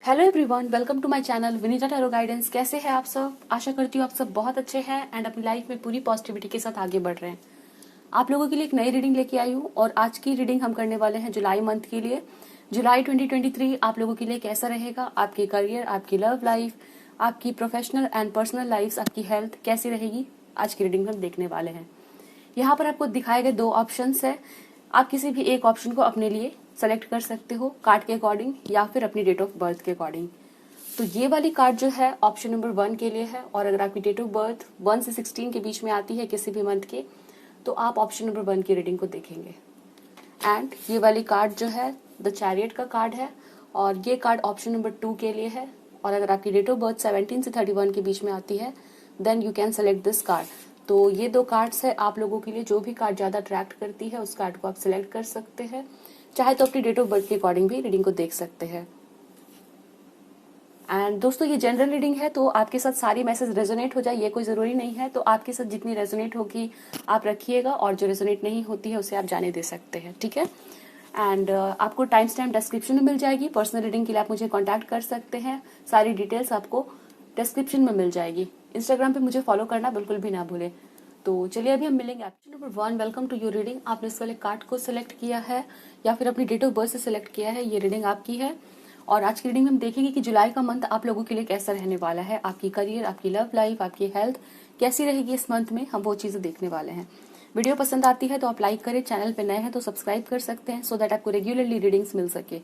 Hello everyone, welcome to my channel Vinita tarot guidance. कैसे हैं आप सब? आशा करती हूँ आप सब बहुत अच्छे हैं एंड अपनी लाइफ में पूरी पॉजिटिविटी के साथ आगे बढ़ रहे हैं। आप लोगों के लिए एक नई रीडिंग लेके आई हूँ और आज की रीडिंग हम करने वाले हैं जुलाई मंथ के लिए। जुलाई 2023 आप लोगों के लिए कैसा रहेगा? आपके करियर, आपकी लव लाइफ, आपकी प्रोफेशनल एंड पर्सनल लाइफ, आपकी हेल्थ कैसी रहेगी, आज की रीडिंग में हम देखने वाले हैं। यहाँ पर आपको दिखाए गए दो ऑप्शंस है। आप किसी भी एक ऑप्शन को अपने लिए सेलेक्ट कर सकते हो कार्ड के अकॉर्डिंग या फिर अपनी डेट ऑफ बर्थ के अकॉर्डिंग। तो ये वाली कार्ड जो है ऑप्शन नंबर 1 के लिए है और अगर आपकी डेट ऑफ बर्थ 1 से 16 के बीच में आती है किसी भी मंथ के, तो आप ऑप्शन नंबर 1 की रीडिंग को देखेंगे। एंड ये वाली कार्ड जो है द चैरियट का कार्ड है और ये कार्ड ऑप्शन नंबर 2 के लिए है और अगर आपकी डेट ऑफ बर्थ 17 से 31 के बीच में आती है then you can select this card. तो ये दो कार्ड्स है आप लोगों के लिए। जो भी कार्ड ज्यादा अट्रैक्ट करती है उस कार्ड को आप सिलेक्ट कर सकते हैं, चाहे तो अपनी डेट ऑफ बर्थ के अकॉर्डिंग भी रीडिंग को देख सकते हैं। एंड दोस्तों ये जनरल रीडिंग है तो आपके साथ सारी मैसेज रेजोनेट हो जाए ये कोई जरूरी नहीं है। तो आपके साथ जितनी रेजोनेट होगी आप रखिएगा और जो रेजोनेट नहीं होती है उसे आप जाने दे सकते हैं, ठीक है। एंड आपको टाइम स्टैम्प डिस्क्रिप्शन में मिल जाएगी। पर्सनल रीडिंग के लिए आप मुझे कांटेक्ट कर सकते हैं। सारी डिटेल्स आपको डिस्क्रिप्शन में मिल जाएगी। इंस्टाग्राम पे मुझे फॉलो करना बिल्कुल भी ना भूलें। तो चलिए अभी हम मिलेंगे। Option number 1, welcome to your reading. आपने इस वाले कार्ड को सिलेक्ट किया है या फिर अपनी डेट ऑफ बर्थ से सिलेक्ट किया है, ये रीडिंग आपकी है। और आज की रीडिंग में हम देखेंगे कि जुलाई का मंथ आप लोगों के लिए कैसा रहने वाला है। आपकी करियर, आपकी लव लाइफ, आपकी हेल्थ कैसी रहेगी इस मंथ में, हम वो चीजें देखने वाले हैं। वीडियो पसंद आती है तो आप लाइक करें, चैनल पे नए हैं तो सब्सक्राइब कर सकते हैं सो दैट आपको रेगुलरली रीडिंग्स मिल सके।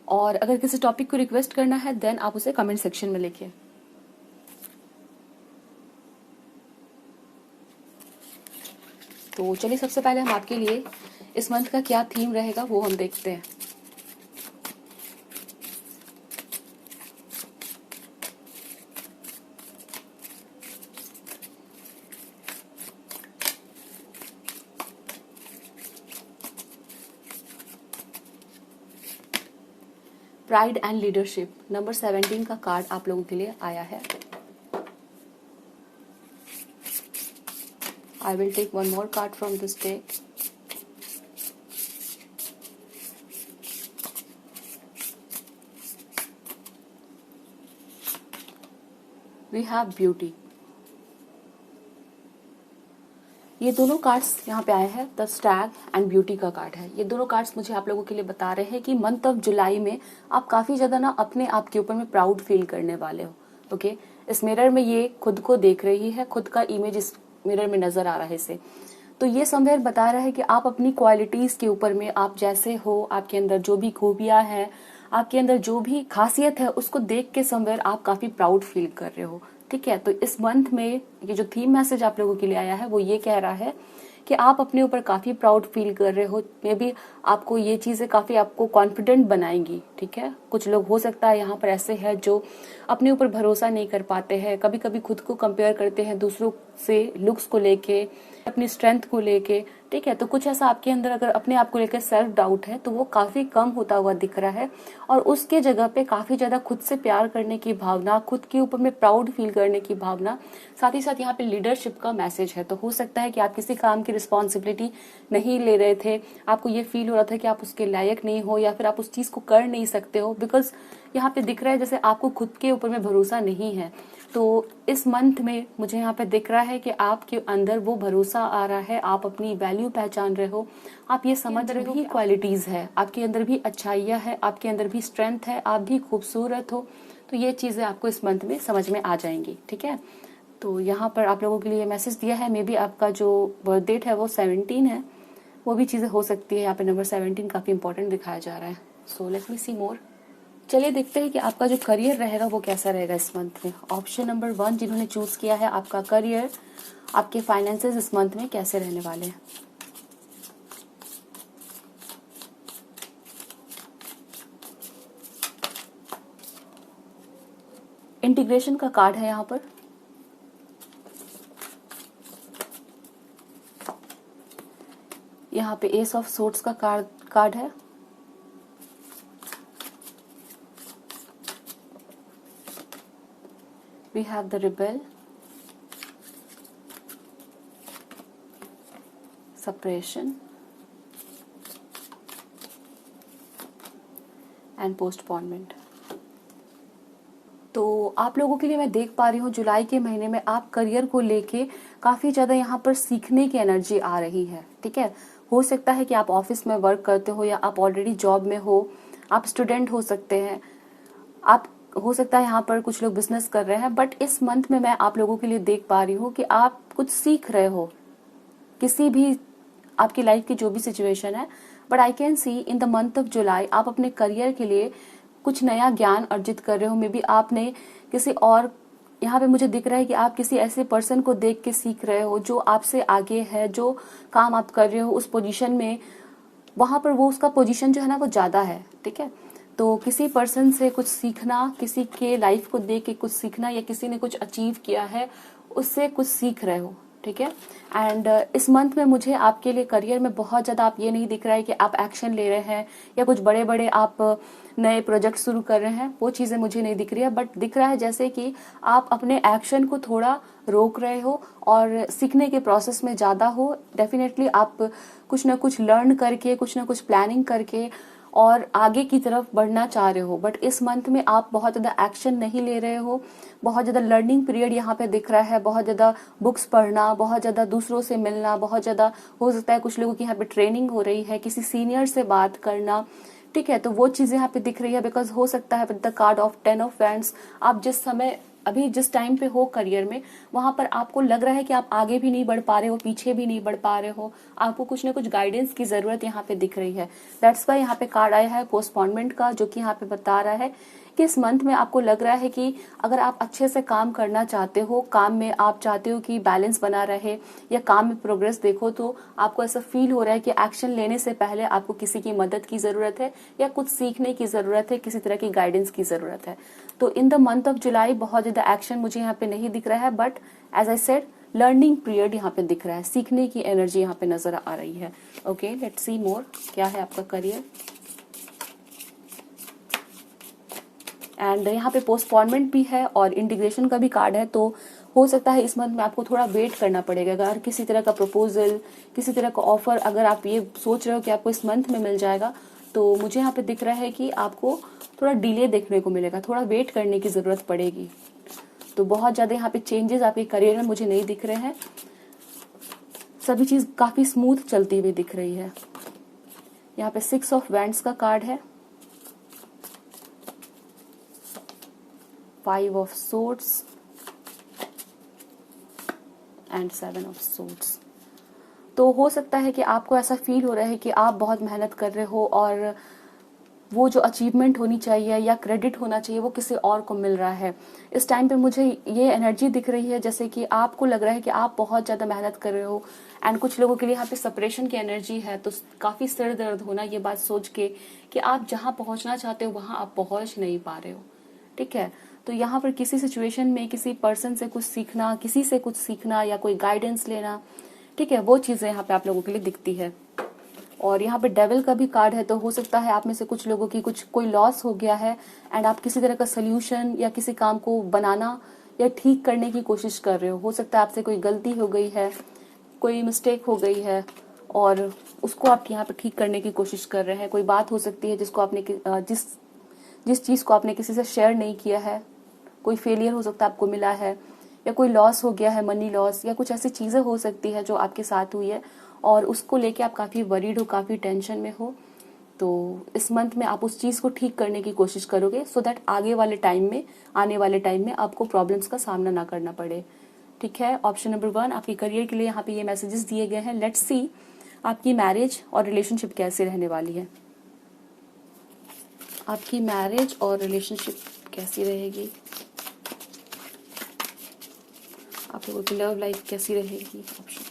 और अगर किसी टॉपिक को रिक्वेस्ट करना है देन आप उसे कमेंट सेक्शन में लिखिए। तो चलिए सबसे पहले हम आपके लिए इस मंथ का क्या थीम रहेगा वो हम देखते हैं। प्राइड एंड लीडरशिप नंबर 17 का कार्ड आप लोगों के लिए आया है। I will take one more card from this deck. We have beauty. ये दोनों कार्ड्स यहाँ पे आए हैं। द स्टैग एंड ब्यूटी का कार्ड है। ये दोनों कार्ड्स मुझे आप लोगों के लिए बता रहे हैं कि मंथ ऑफ जुलाई में आप काफी ज्यादा ना अपने आप के ऊपर में प्राउड फील करने वाले हो। ओके, इस मिरर में ये खुद को देख रही है, खुद का इमेज इस मिरर में नजर आ रहा है इसे। तो ये समवेयर बता रहा है कि आप अपनी क्वालिटीज के ऊपर में, आप जैसे हो, आपके अंदर जो भी खूबियां हैं, आपके अंदर जो भी खासियत है उसको देख के समवेयर आप काफी प्राउड फील कर रहे हो, ठीक है। तो इस मंथ में ये जो थीम मैसेज आप लोगों के लिए आया है वो ये कह रहा है कि आप अपने ऊपर काफी प्राउड फील कर रहे हो। मे बी आपको ये चीजें काफी आपको कॉन्फिडेंट बनाएंगी, ठीक है। कुछ लोग हो सकता है यहाँ पर ऐसे हैं जो अपने ऊपर भरोसा नहीं कर पाते हैं, कभी कभी खुद को कंपेयर करते हैं दूसरों से, लुक्स को लेके, अपनी स्ट्रेंथ को लेके, ठीक है। तो कुछ ऐसा आपके अंदर अगर अपने आप को लेकर सेल्फ डाउट है तो वो काफी कम होता हुआ दिख रहा है और उसके जगह पे काफी ज्यादा खुद से प्यार करने की भावना, खुद के ऊपर में प्राउड फील करने की भावना, साथ ही साथ यहाँ पे लीडरशिप का मैसेज है। तो हो सकता है कि आप किसी काम की रिस्पॉन्सिबिलिटी नहीं ले रहे थे, आपको ये फील हो रहा था कि आप उसके लायक नहीं हो या फिर आप उस चीज को कर नहीं सकते हो, बिकॉज यहाँ पे दिख रहा है जैसे आपको खुद के ऊपर में भरोसा नहीं है। तो इस मंथ में मुझे यहाँ पे दिख रहा है कि आपके अंदर वो भरोसा आ रहा है, आप अपनी वैल्यू पहचान रहे हो, आप ये समझ रहे हो कि क्वालिटीज है, आपके अंदर भी अच्छाइयाँ है, आपके अंदर भी स्ट्रेंथ है, आप भी खूबसूरत हो। तो ये चीजें आपको इस मंथ में समझ में आ जाएंगी, ठीक है। तो यहाँ पर आप लोगों के लिए मैसेज दिया है। मे बी आपका जो बर्थ डेट है वो 17 है, वो भी चीजें हो सकती है। यहाँ पे नंबर 17 काफी इंपॉर्टेंट दिखाया जा रहा है। सो लेट मी सी मोर। चलिए देखते हैं कि आपका जो करियर रहेगा वो कैसा रहेगा इस मंथ में। ऑप्शन नंबर 1 जिन्होंने चूज किया है, आपका करियर, आपके फाइनेंसेस इस मंथ में कैसे रहने वाले हैं। इंटीग्रेशन का कार्ड है यहाँ पर। यहाँ पे एस ऑफ सोर्ड्स का कार्ड है। We have the rebel, suppression and postponement. तो आप लोगों के लिए मैं देख पा रही हूँ जुलाई के महीने में आप करियर को लेके काफ़ी ज़्यादा यहाँ पर सीखने की एनर्जी आ रही है। ठीक है, हो सकता है कि आप ऑफिस में वर्क करते हो या आप ऑलरेडी जॉब में हो, आप स्टूडेंट हो सकते हैं, आप हो सकता है यहाँ पर कुछ लोग बिजनेस कर रहे हैं, बट इस मंथ में मैं आप लोगों के लिए देख पा रही हूँ कि आप कुछ सीख रहे हो किसी भी आपकी लाइफ की जो भी सिचुएशन है। But I can see in the month of July आप अपने करियर के लिए कुछ नया ज्ञान अर्जित कर रहे हो। मे बी आपने किसी और, यहाँ पे मुझे दिख रहा है कि आप किसी ऐसे पर्सन को देख के सीख रहे हो जो आपसे आगे है, जो काम आप कर रहे हो उस पोजीशन में, वहां पर वो उसका पोजीशन जो है ना वो ज्यादा है। ठीक है, तो किसी पर्सन से कुछ सीखना, किसी के लाइफ को देख के कुछ सीखना, या किसी ने कुछ अचीव किया है उससे कुछ सीख रहे हो। ठीक है, एंड इस मंथ में मुझे आपके लिए करियर में बहुत ज़्यादा आप ये नहीं दिख रहा है कि आप एक्शन ले रहे हैं या कुछ बड़े बड़े आप नए प्रोजेक्ट शुरू कर रहे हैं, वो चीज़ें मुझे नहीं दिख रही है। बट दिख रहा है जैसे कि आप अपने एक्शन को थोड़ा रोक रहे हो और सीखने के प्रोसेस में ज़्यादा हो। डेफिनेटली आप कुछ ना कुछ लर्न करके, कुछ ना कुछ प्लानिंग करके और आगे की तरफ बढ़ना चाह रहे हो। बट इस मंथ में आप बहुत ज़्यादा एक्शन नहीं ले रहे हो, बहुत ज़्यादा लर्निंग पीरियड यहाँ पे दिख रहा है, बहुत ज़्यादा बुक्स पढ़ना, बहुत ज़्यादा दूसरों से मिलना, बहुत ज़्यादा हो सकता है कुछ लोगों की यहाँ पे ट्रेनिंग हो रही है, किसी सीनियर से बात करना। ठीक है, तो वो चीज़ें यहाँ पे दिख रही है। बिकॉज हो सकता है with the card of 10 of wands आप जिस समय अभी जिस टाइम पे हो करियर में, वहां पर आपको लग रहा है कि आप आगे भी नहीं बढ़ पा रहे हो, पीछे भी नहीं बढ़ पा रहे हो, आपको कुछ ना कुछ गाइडेंस की जरूरत यहाँ पे दिख रही है। दैट्स वाई यहाँ पे कार्ड आया है पोस्टपोनमेंट का, जो कि यहाँ पे बता रहा है कि इस मंथ में आपको लग रहा है कि अगर आप अच्छे से काम करना चाहते हो, काम में आप चाहते हो कि बैलेंस बना रहे या काम में प्रोग्रेस देखो, तो आपको ऐसा फील हो रहा है कि एक्शन लेने से पहले आपको किसी की मदद की जरूरत है या कुछ सीखने की जरूरत है, किसी तरह की गाइडेंस की जरूरत है। तो in the month of July बहुत ज्यादा एक्शन मुझे यहाँ पे नहीं दिख रहा है, but as I said learning period यहाँ पे दिख रहा है, सीखने की एनर्जी यहाँ पे नजर आ रही है। ओके, लेट्स सी मोर क्या है आपका करियर। एंड यहाँ पे पोस्टपोनमेंट भी है और इंटीग्रेशन का भी कार्ड है, तो हो सकता है इस मंथ में आपको थोड़ा वेट करना पड़ेगा। अगर किसी तरह का प्रपोजल, किसी तरह का ऑफर अगर आप ये सोच रहे हो कि आपको इस मंथ में मिल जाएगा, तो मुझे यहाँ पे दिख रहा है कि आपको थोड़ा डिले देखने को मिलेगा, थोड़ा वेट करने की जरूरत पड़ेगी। तो बहुत ज्यादा यहाँ पे चेंजेस आपके करियर में मुझे नहीं दिख रहे हैं, सभी चीज काफी स्मूथ चलती हुई दिख रही है। यहाँ पे 6 ऑफ वैंड्स का कार्ड है, 5 of swords and 7 of swords. तो हो सकता है कि आपको ऐसा फील हो रहा है कि आप बहुत मेहनत कर रहे हो और वो जो अचीवमेंट होनी चाहिए या क्रेडिट होना चाहिए वो किसी और को मिल रहा है। इस टाइम पे मुझे ये एनर्जी दिख रही है जैसे कि आपको लग रहा है कि आप बहुत ज़्यादा मेहनत कर रहे हो। एंड कुछ लोगों के लिए यहाँ पे सेपरेशन की एनर्जी है, तो काफ़ी सिर दर्द होना ये बात सोच के कि आप जहाँ पहुँचना चाहते हो वहाँ आप पहुँच नहीं पा रहे हो। ठीक है, तो यहाँ पर किसी सिचुएशन में किसी पर्सन से कुछ सीखना, किसी से कुछ सीखना या कोई गाइडेंस लेना, ठीक है, वो चीज़ें यहाँ पे आप लोगों के लिए दिखती है। और यहाँ पे डेविल का भी कार्ड है, तो हो सकता है आप में से कुछ लोगों की कुछ कोई लॉस हो गया है एंड आप किसी तरह का सोल्यूशन या किसी काम को बनाना या ठीक करने की कोशिश कर रहे हो सकता है आपसे कोई गलती हो गई है, कोई मिस्टेक हो गई है और उसको आप यहाँ पे ठीक करने की कोशिश कर रहे हैं। कोई बात हो सकती है जिसको आपने जिस चीज़ को आपने किसी से शेयर नहीं किया है, कोई फेलियर हो सकता है आपको मिला है, या कोई लॉस हो गया है, मनी लॉस, या कुछ ऐसी चीज़ें हो सकती है जो आपके साथ हुई है और उसको लेके आप काफ़ी वरीड हो, काफ़ी टेंशन में हो। तो इस मंथ में आप उस चीज़ को ठीक करने की कोशिश करोगे सो दैट आगे वाले टाइम में, आने वाले टाइम में आपको प्रॉब्लम्स का सामना ना करना पड़े। ठीक है, ऑप्शन नंबर 1 आपके करियर के लिए यहाँ पे ये मैसेजेस दिए गए हैं। लेट्स सी आपकी मैरिज और रिलेशनशिप कैसे रहने वाली है। आपकी मैरिज और रिलेशनशिप कैसी रहेगी, आप लोगों की लव लाइफ कैसी रहेगी। Option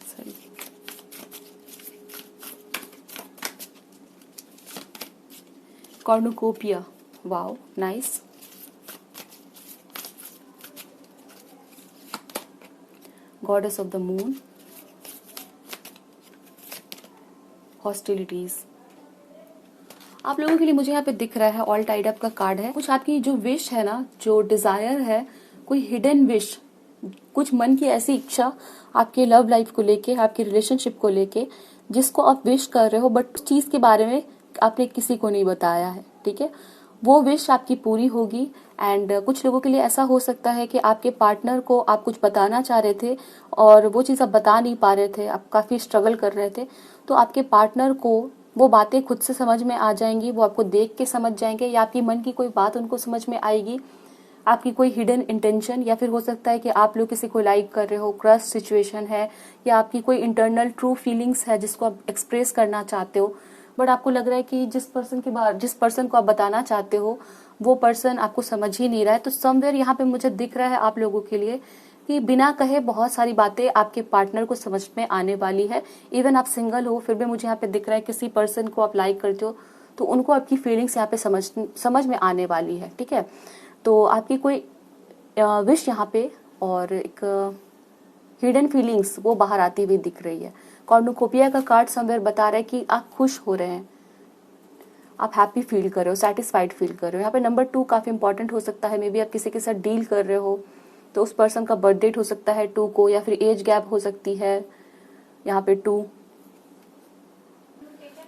sorry, cornucopia, wow nice. Goddess of the moon, hostilities. आप लोगों के लिए मुझे यहाँ पे दिख रहा है ऑल टाइड अप का कार्ड है। कुछ आपकी जो विश है ना, जो डिजायर है, कोई हिडन विश, कुछ मन की ऐसी इच्छा आपके लव लाइफ को लेके, आपकी रिलेशनशिप को लेके, जिसको आप विश कर रहे हो बट उस चीज के बारे में आपने किसी को नहीं बताया है। ठीक है, वो विश आपकी पूरी होगी। एंड कुछ लोगों के लिए ऐसा हो सकता है कि आपके पार्टनर को आप कुछ बताना चाह रहे थे और वो चीज़ आप बता नहीं पा रहे थे, आप काफ़ी स्ट्रगल कर रहे थे, तो आपके पार्टनर को वो बातें खुद से समझ में आ जाएंगी, वो आपको देख के समझ जाएंगे, या आपकी मन की कोई बात उनको समझ में आएगी, आपकी कोई हिडन इंटेंशन, या फिर हो सकता है कि आप लोग किसी को लाइक कर रहे हो, क्रश सिचुएशन है, या आपकी कोई इंटरनल ट्रू फीलिंग्स है जिसको आप एक्सप्रेस करना चाहते हो, बट आपको लग रहा है कि जिस पर्सन को आप बताना चाहते हो वो पर्सन आपको समझ ही नहीं रहा है। तो समवेयर यहाँ पे मुझे दिख रहा है आप लोगों के लिए कि बिना कहे बहुत सारी बातें आपके पार्टनर को समझ में आने वाली है। इवन आप सिंगल हो फिर भी मुझे यहाँ पे दिख रहा है किसी पर्सन को आप लाइक करते हो तो उनको आपकी फीलिंग्स यहाँ पे समझ में आने वाली है। ठीक है, तो आपकी कोई विश यहाँ पे और एक हिडन फीलिंग्स वो बाहर आती हुई दिख रही है। कॉर्नुकोपिया का कार्ड समवेयर बता रहा है कि आप खुश हो रहे हैं, आप हैप्पी फील कर रहे हो, सेटिस्फाइड फील कर रहे हो। यहाँ पे नंबर 2 काफी इंपॉर्टेंट हो सकता है। मे बी आप किसी के साथ डील कर रहे हो तो उस पर्सन का बर्थ डेट हो सकता है 2 को, या फिर एज गैप हो सकती है यहाँ पे 2।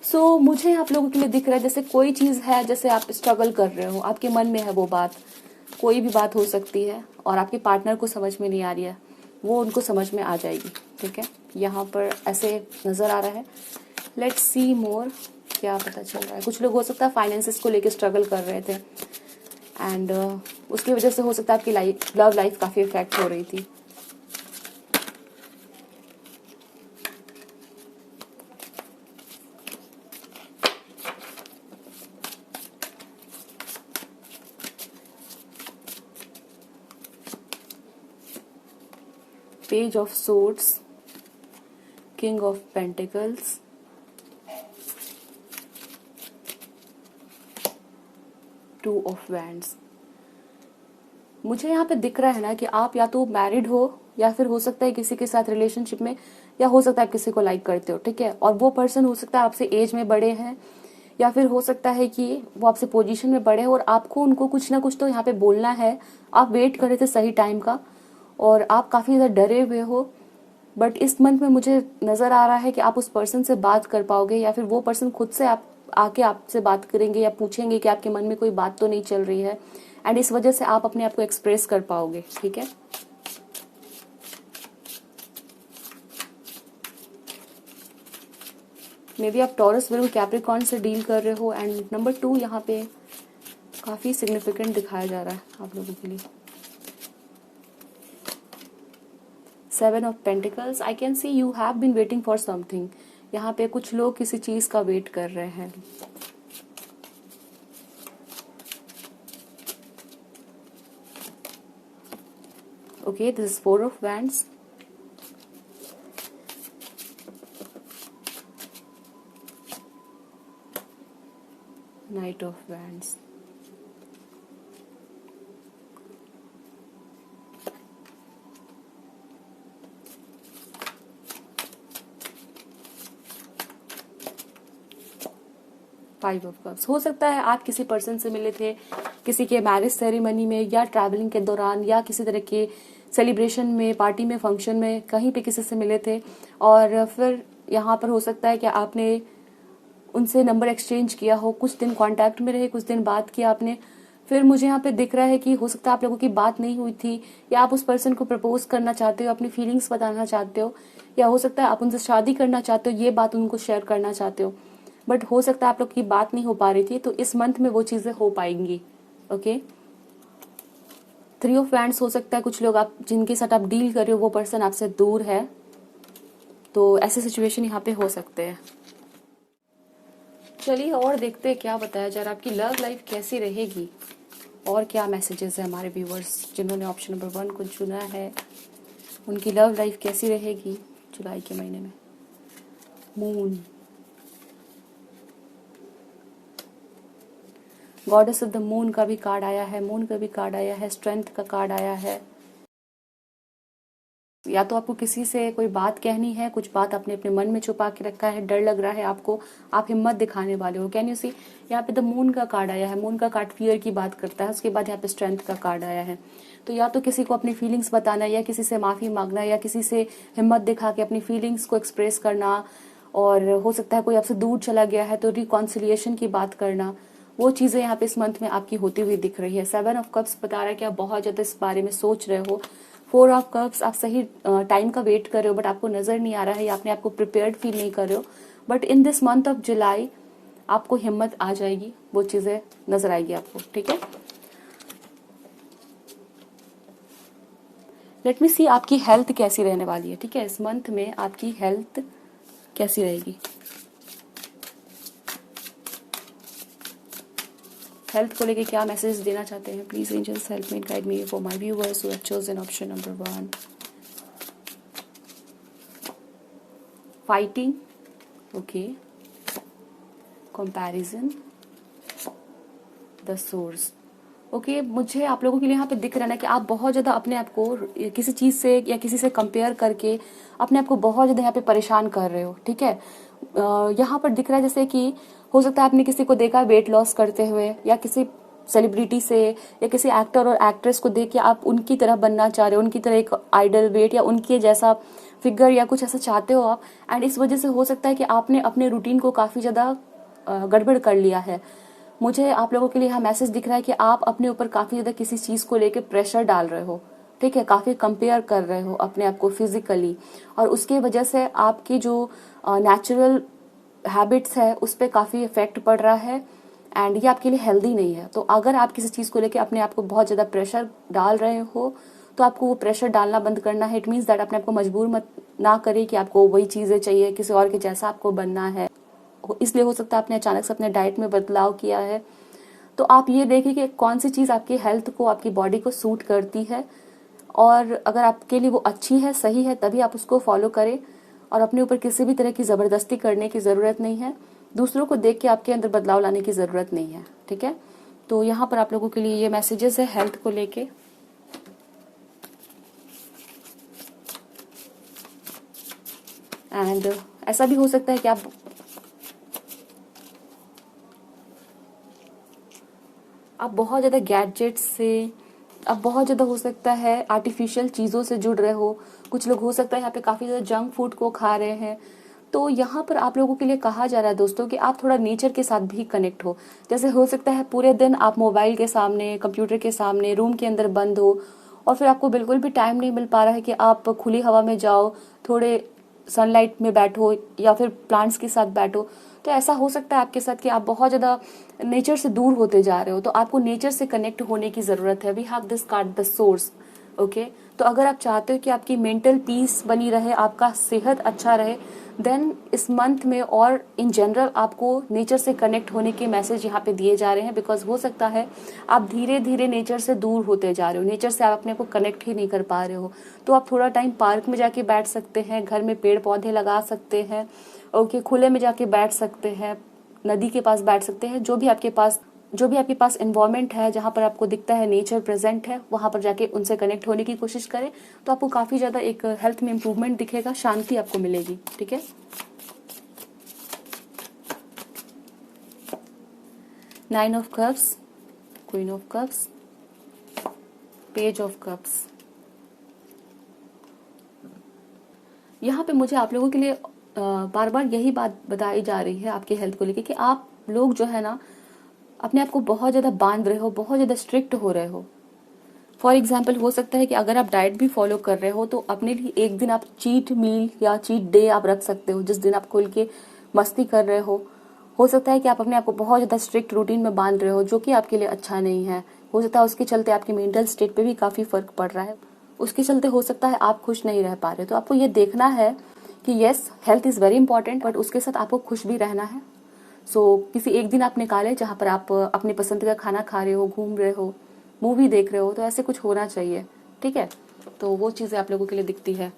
सो मुझे आप लोगों के लिए दिख रहा है जैसे कोई चीज है, जैसे आप स्ट्रगल कर रहे हो, आपके मन में है वो बात, कोई भी बात हो सकती है और आपके पार्टनर को समझ में नहीं आ रही है, वो उनको समझ में आ जाएगी। ठीक है, यहाँ पर ऐसे नजर आ रहा है। लेट्स सी मोर, क्या पता चल रहा है। कुछ लोग हो सकता है फाइनेंसेस को लेकर स्ट्रगल कर रहे थे एंड उसकी वजह से हो सकता है आपकी लव लाइफ काफी इफेक्ट हो रही थी। Page of Swords, King of Pentacles, Two of Wands। मुझे यहाँ पे दिख रहा है ना कि आप या तो मैरिड हो या फिर हो सकता है किसी के साथ रिलेशनशिप में, या हो सकता है किसी को लाइक करते हो। ठीक है, और वो पर्सन हो सकता है आपसे एज में बड़े हैं, या फिर हो सकता है कि वो आपसे पोजीशन में बड़े हैं और आपको उनको कुछ ना कुछ तो यहाँ पे बोलना है। आप वेट कर रहे थे सही टाइम का और आप काफी ज्यादा डरे हुए हो, बट इस मंथ में मुझे नजर आ रहा है कि आप उस पर्सन से बात कर पाओगे, या फिर वो पर्सन खुद से आप आके आपसे बात करेंगे या पूछेंगे कि आपके मन में कोई बात तो नहीं चल रही है, एंड इस वजह से आप अपने आप को एक्सप्रेस कर पाओगे। ठीक है, मे बी आप टॉरस, विर्गो, कैप्रिकॉर्न से डील कर रहे हो। एंड नंबर 2 यहाँ पे काफी सिग्निफिकेंट दिखाया जा रहा है आप लोगों के लिए। 7 of Pentacles, I can see you have been waiting for something। यहाँ पे कुछ लोग किसी चीज का वेट कर रहे हैं। Okay, this is 4 of Wands, Knight of Wands, five of cups. हो सकता है आप किसी पर्सन से मिले थे किसी के मैरिज सेरेमनी में, या ट्रैवलिंग के दौरान, या किसी तरह के सेलिब्रेशन में, पार्टी में, फंक्शन में, कहीं पे किसी से मिले थे, और फिर यहाँ पर हो सकता है कि आपने उनसे नंबर एक्सचेंज किया हो, कुछ दिन कांटेक्ट में रहे, कुछ दिन बात किया आपने, फिर मुझे यहाँ पे दिख रहा है कि हो सकता है आप लोगों की बात नहीं हुई थी, या आप उस पर्सन को प्रपोज करना चाहते हो, अपनी फीलिंग्स बताना चाहते हो, या हो सकता है आप उनसे शादी करना चाहते हो, ये बात उनको शेयर करना चाहते हो, बट हो सकता है आप लोग की बात नहीं हो पा रही थी। तो इस मंथ में वो चीजें हो पाएंगी। ओके, 3 ऑफ वैंड्स हो सकता है कुछ लोग आप जिनके साथ आप डील कर रहे हो वो पर्सन आपसे दूर है, तो ऐसे सिचुएशन यहाँ पे हो सकते हैं। चलिए और देखते हैं क्या बताया जा रहा है, आपकी लव लाइफ कैसी रहेगी और क्या मैसेजेस है हमारे व्यूवर्स जिन्होंने ऑप्शन नंबर 1 को चुना है, उनकी लव लाइफ कैसी रहेगी जुलाई के महीने में। Moon, goddess of the moon का भी कार्ड आया है, मून का भी कार्ड आया है, स्ट्रेंथ का कार्ड आया है। या तो आपको किसी से कोई बात कहनी है, कुछ बात आपने अपने मन में छुपा के रखा है, डर लग रहा है आपको, आप हिम्मत दिखाने वाले हो। कैन यू सी, यहाँ पे द मून का कार्ड आया है, मून का कार्ड फियर की बात करता है, उसके बाद यहाँ पे स्ट्रेंथ का कार्ड आया है। तो या तो किसी को अपनी फीलिंग्स बताना, या किसी से माफी मांगना, या किसी से हिम्मत दिखा के अपनी फीलिंग्स को एक्सप्रेस करना, और हो सकता है कोई आपसे दूर चला गया है तो रिकॉन्सिलिएशन की बात करना, वो चीजें यहाँ पे इस मंथ में आपकी होती हुई दिख रही है। 7 ऑफ कप्स बता रहा है कि आप बहुत ज्यादा इस बारे में सोच रहे हो। 4 ऑफ कप्स, आप सही टाइम का वेट कर रहे हो बट आपको नजर नहीं आ रहा है या अपने आपको प्रिपेयर्ड फील नहीं कर रहे हो। But in this month of July आपको हिम्मत आ जाएगी, वो चीजें नजर आएगी आपको, ठीक है। लेट मी सी आपकी हेल्थ कैसी रहने वाली है, ठीक है। इस मंथ में आपकी हेल्थ कैसी रहेगी। हेल्थ को लेके क्या मैसेज देना चाहते हैं, please angels help me, guide me for my viewers who have chosen option number 1। Fighting, okay, comparison, the source, okay. मुझे आप लोगों के लिए यहाँ पे दिख रहा है ना कि आप बहुत ज्यादा अपने आप को किसी चीज से या किसी से कंपेयर करके अपने आप को बहुत ज्यादा यहाँ पे परेशान कर रहे हो, ठीक है। यहाँ पर दिख रहा है जैसे कि हो सकता है आपने किसी को देखा वेट लॉस करते हुए, या किसी सेलिब्रिटी से या किसी एक्टर और एक्ट्रेस को देख के आप उनकी तरह बनना चाह रहे हो, उनकी तरह एक आइडल वेट या उनके जैसा फिगर या कुछ ऐसा चाहते हो आप। एंड इस वजह से हो सकता है कि आपने अपने रूटीन को काफी ज्यादा गड़बड़ कर लिया है। मुझे आप लोगों के लिए यहाँ मैसेज दिख रहा है कि आप अपने ऊपर काफी ज्यादा किसी चीज को लेके प्रेशर डाल रहे हो, ठीक है। काफी कंपेयर कर रहे हो अपने आप को फिजिकली, और उसके वजह से आपकी जो नेचुरल हैबिट्स है उस पर काफी इफेक्ट पड़ रहा है। एंड ये आपके लिए हेल्दी नहीं है। तो अगर आप किसी चीज को लेके अपने आप को बहुत ज्यादा प्रेशर डाल रहे हो तो आपको वो प्रेशर डालना बंद करना है। इट मीन्स दैट अपने आप को मजबूर मत ना करे कि आपको वही चीजें चाहिए, किसी और के जैसा आपको बनना है। इसलिए हो सकता है आपने अचानक से अपने डाइट में बदलाव किया है। तो आप ये देखिए कि कौन सी चीज आपकी हेल्थ को, आपकी बॉडी को सूट करती है, और अगर आपके लिए वो अच्छी है, सही है, तभी आप उसको फॉलो करें। और अपने ऊपर किसी भी तरह की जबरदस्ती करने की जरूरत नहीं है। दूसरों को देख के आपके अंदर बदलाव लाने की जरूरत नहीं है, ठीक है। तो यहाँ पर आप लोगों के लिए ये मैसेजेस है हेल्थ को लेके। एंड ऐसा भी हो सकता है कि आप बहुत ज्यादा गैजेट्स से, अब बहुत ज्यादा हो सकता है आर्टिफिशियल चीजों से जुड़ रहे हो। कुछ लोग हो सकता है यहाँ पे काफी ज्यादा जंक फूड को खा रहे हैं। तो यहाँ पर आप लोगों के लिए कहा जा रहा है दोस्तों कि आप थोड़ा नेचर के साथ भी कनेक्ट हो। जैसे हो सकता है पूरे दिन आप मोबाइल के सामने, कंप्यूटर के सामने, रूम के अंदर बंद हो, और फिर आपको बिल्कुल भी टाइम नहीं मिल पा रहा है कि आप खुली हवा में जाओ, थोड़े सनलाइट में बैठो या फिर प्लांट्स के साथ बैठो। तो ऐसा हो सकता है आपके साथ कि आप बहुत ज्यादा नेचर से दूर होते जा रहे हो। तो आपको नेचर से कनेक्ट होने की जरूरत है। We have this card, the source, okay. तो अगर आप चाहते हो कि आपकी मेंटल पीस बनी रहे, आपका सेहत अच्छा रहे, देन इस मंथ में और इन जनरल आपको नेचर से कनेक्ट होने के मैसेज यहाँ पे दिए जा रहे हैं। बिकॉज हो सकता है आप धीरे धीरे नेचर से दूर होते जा रहे हो, नेचर से आप अपने को कनेक्ट ही नहीं कर पा रहे हो। तो आप थोड़ा टाइम पार्क में जाके बैठ सकते हैं, घर में पेड़ पौधे लगा सकते हैं, ओके, खुले में जाके बैठ सकते हैं, नदी के पास बैठ सकते हैं। जो भी आपके पास एनवायरनमेंट है जहाँ पर आपको दिखता है नेचर प्रेजेंट है, वहां पर जाके उनसे कनेक्ट होने की कोशिश करें। तो आपको काफी ज्यादा एक हेल्थ में इंप्रूवमेंट दिखेगा, शांति आपको मिलेगी, ठीक है। Nine of cups, queen of cups, page of cups. यहाँ पे मुझे आप लोगों के लिए बार बार यही बात बताई जा रही है आपके हेल्थ को लेके कि आप लोग जो है ना अपने आप को बहुत ज्यादा बांध रहे हो, बहुत ज्यादा स्ट्रिक्ट हो रहे हो। फॉर एग्जाम्पल हो सकता है कि अगर आप डाइट भी फॉलो कर रहे हो तो अपने लिए एक दिन आप चीट मील या चीट डे आप रख सकते हो, जिस दिन आप खुल के मस्ती कर रहे हो सकता है कि आप अपने आप को बहुत ज्यादा स्ट्रिक्ट रूटीन में बांध रहे हो, जो कि आपके लिए अच्छा नहीं है। हो सकता है उसके चलते आपकी मेंटल स्टेट पे भी काफी फर्क पड़ रहा है, उसके चलते हो सकता है आप खुश नहीं रह पा रहे। तो आपको ये देखना है कि yes, health is very important, but उसके साथ आपको खुश भी रहना है। सो किसी एक दिन आप निकाले जहाँ पर आप अपनी पसंद का खाना खा रहे हो, घूम रहे हो, मूवी देख रहे हो, तो ऐसे कुछ होना चाहिए, ठीक है। तो वो चीजें आप लोगों के लिए दिखती है।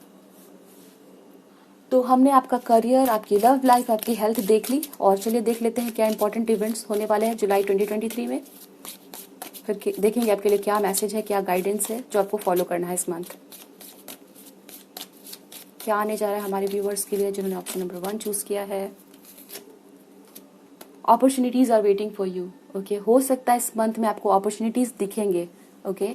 तो हमने आपका करियर, आपकी लव लाइफ, आपकी हेल्थ देख ली, और चलिए देख लेते हैं क्या इंपॉर्टेंट इवेंट्स होने वाले हैं जुलाई 2023 में। फिर देखेंगे आपके लिए क्या मैसेज है, क्या गाइडेंस है जो आपको फॉलो करना है इस मंथ। क्या आने जा रहा है हमारे व्यूवर्स के लिए जिन्होंने ऑप्शन नंबर 1 चूज किया है। Opportunities are waiting for you, okay. हो सकता है इस मंथ में आपको अपॉर्चुनिटीज दिखेंगे, ओके,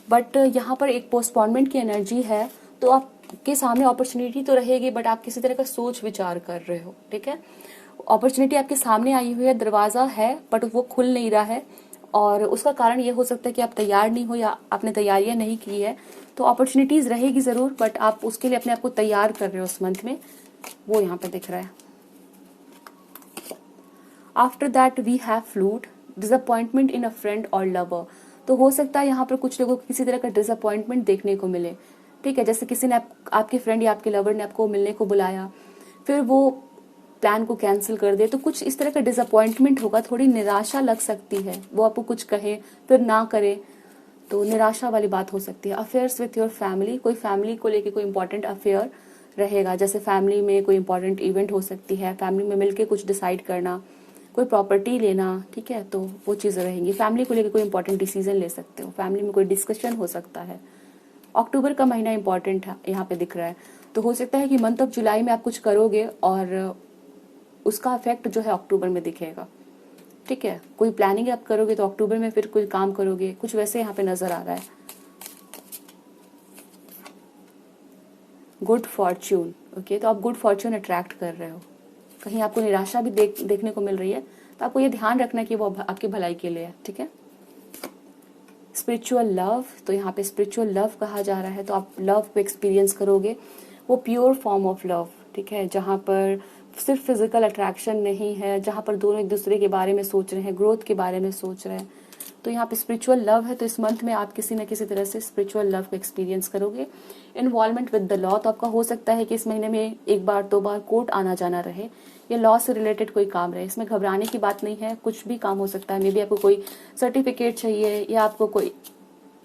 बट यहाँ पर एक पोस्टपोनमेंट की एनर्जी है। तो आपके सामने अपॉर्चुनिटी तो रहेगी, बट आप किसी तरह का सोच विचार कर रहे हो, ठीक है। अपॉर्चुनिटी आपके सामने आई हुई है, दरवाजा है बट वो खुल नहीं रहा है, और उसका कारण ये हो सकता है कि आप तैयार नहीं हो या आपने तैयारियां नहीं की है। तो अपॉर्चुनिटीज रहेगी जरूर, बट आप उसके लिए अपने आप को तैयार कर रहे हो उस मंथ में, वो यहाँ पे दिख रहा है। After that we have flute, disappointment in a friend or lover. तो हो सकता है यहाँ पर कुछ लोगों को किसी तरह का डिसअपॉइंटमेंट देखने को मिले, ठीक है। जैसे किसी ने आपके फ्रेंड या आपके लवर ने आपको मिलने को बुलाया, फिर वो प्लान को कैंसिल कर दे, तो कुछ इस तरह का डिसअपॉइंटमेंट होगा, थोड़ी निराशा लग सकती है। वो आपको कुछ कहे फिर ना करे, तो निराशा वाली बात हो सकती है। अफेयर्स विथ योर फैमिली, कोई फैमिली को लेके कोई इंपॉर्टेंट अफेयर रहेगा, जैसे फैमिली में कोई इंपॉर्टेंट इवेंट हो सकती है, फैमिली में मिलके कुछ डिसाइड करना, कोई प्रॉपर्टी लेना, ठीक है, तो वो चीज़ें रहेंगी। फैमिली को लेकर कोई इंपॉर्टेंट डिसीजन ले सकते हो, फैमिली में कोई डिस्कशन हो सकता है। अक्टूबर का महीना इंपॉर्टेंट है यहाँ पे दिख रहा है, तो हो सकता है कि मंथ ऑफ जुलाई में आप कुछ करोगे और उसका इफेक्ट जो है अक्टूबर में दिखेगा, ठीक है। कोई प्लानिंग आप करोगे तो अक्टूबर में फिर कोई काम करोगे, कुछ वैसे यहाँ पे नजर आ रहा है। गुड फॉर्च्यून, ओके, तो आप गुड फॉर्च्यून अट्रैक्ट कर रहे हो। कहीं आपको निराशा भी देखने को मिल रही है, तो आपको ये ध्यान रखना है कि वो आपकी भलाई के लिए है, ठीक है। स्पिरिचुअल लव, तो यहाँ पे स्पिरिचुअल लव कहा जा रहा है, तो आप लव को एक्सपीरियंस करोगे, वो प्योर फॉर्म ऑफ लव, ठीक है, जहाँ पर सिर्फ फिजिकल अट्रैक्शन नहीं है, जहाँ पर दोनों एक दूसरे के बारे में सोच रहे हैं, ग्रोथ के बारे में सोच रहे हैं, तो यहाँ पे स्पिरिचुअल लव है। तो इस मंथ में आप किसी न किसी तरह से स्पिरिचुअल लव को एक्सपीरियंस करोगे। इन्वॉल्वमेंट विद द लॉ, तो आपका हो सकता है कि इस महीने में एक बार दो बार कोर्ट आना जाना रहे, या लॉ से रिलेटेड कोई काम रहे। इसमें घबराने की बात नहीं है, कुछ भी काम हो सकता है। मे बी आपको कोई सर्टिफिकेट चाहिए, या आपको कोई,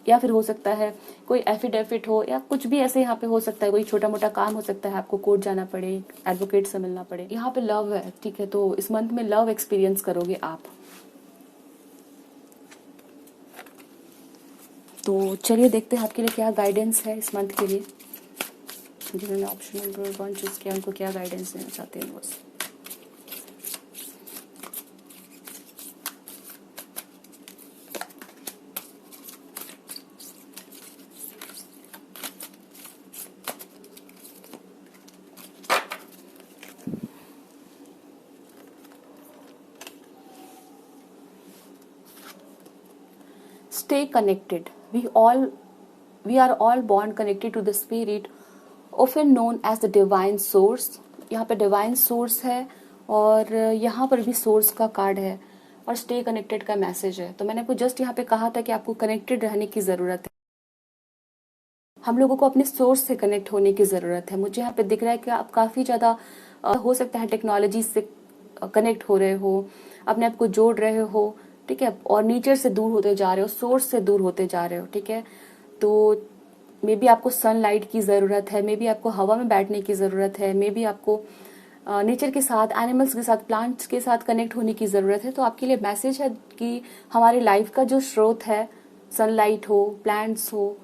या फिर हो सकता है कोई एफिडेविट हो, या कुछ भी ऐसे यहाँ पे हो सकता है, कोई छोटा मोटा काम हो सकता है, आपको कोर्ट जाना पड़े, एडवोकेट से मिलना पड़े। यहाँ पे लव है, ठीक है, तो इस मंथ में लव एक्सपीरियंस करोगे आप। तो चलिए देखते हैं आपके लिए क्या गाइडेंस है इस मंथ के लिए। जिन्होंने ऑप्शन नंबर 1 चूज किया उनको क्या गाइडेंस देना चाहते हैं बस। Stay connected. We are all born connected to the spirit, often known as the divine source. यहाँ पे divine source है, और यहाँ पर भी source का कार्ड है, और stay connected का मैसेज है। तो मैंने आपको जस्ट यहाँ पे कहा था कि आपको कनेक्टेड रहने की जरूरत है। हम लोगों को अपने सोर्स से कनेक्ट होने की जरूरत है। मुझे यहाँ पे दिख रहा है कि आप काफी ज्यादा हो सकता है टेक्नोलॉजी से कनेक्ट हो रहे हो, अपने आप को जोड़ रहे हो, ठीक है, और नेचर से दूर होते जा रहे हो, सोर्स से दूर होते जा रहे हो, ठीक है। तो मे बी आपको सनलाइट की जरूरत है, मे बी आपको हवा में बैठने की जरूरत है, मे बी आपको नेचर के साथ, एनिमल्स के साथ, प्लांट्स के साथ कनेक्ट होने की जरूरत है। तो आपके लिए मैसेज है कि हमारी लाइफ का जो स्रोत है, सनलाइट हो, प्लांट्स हो,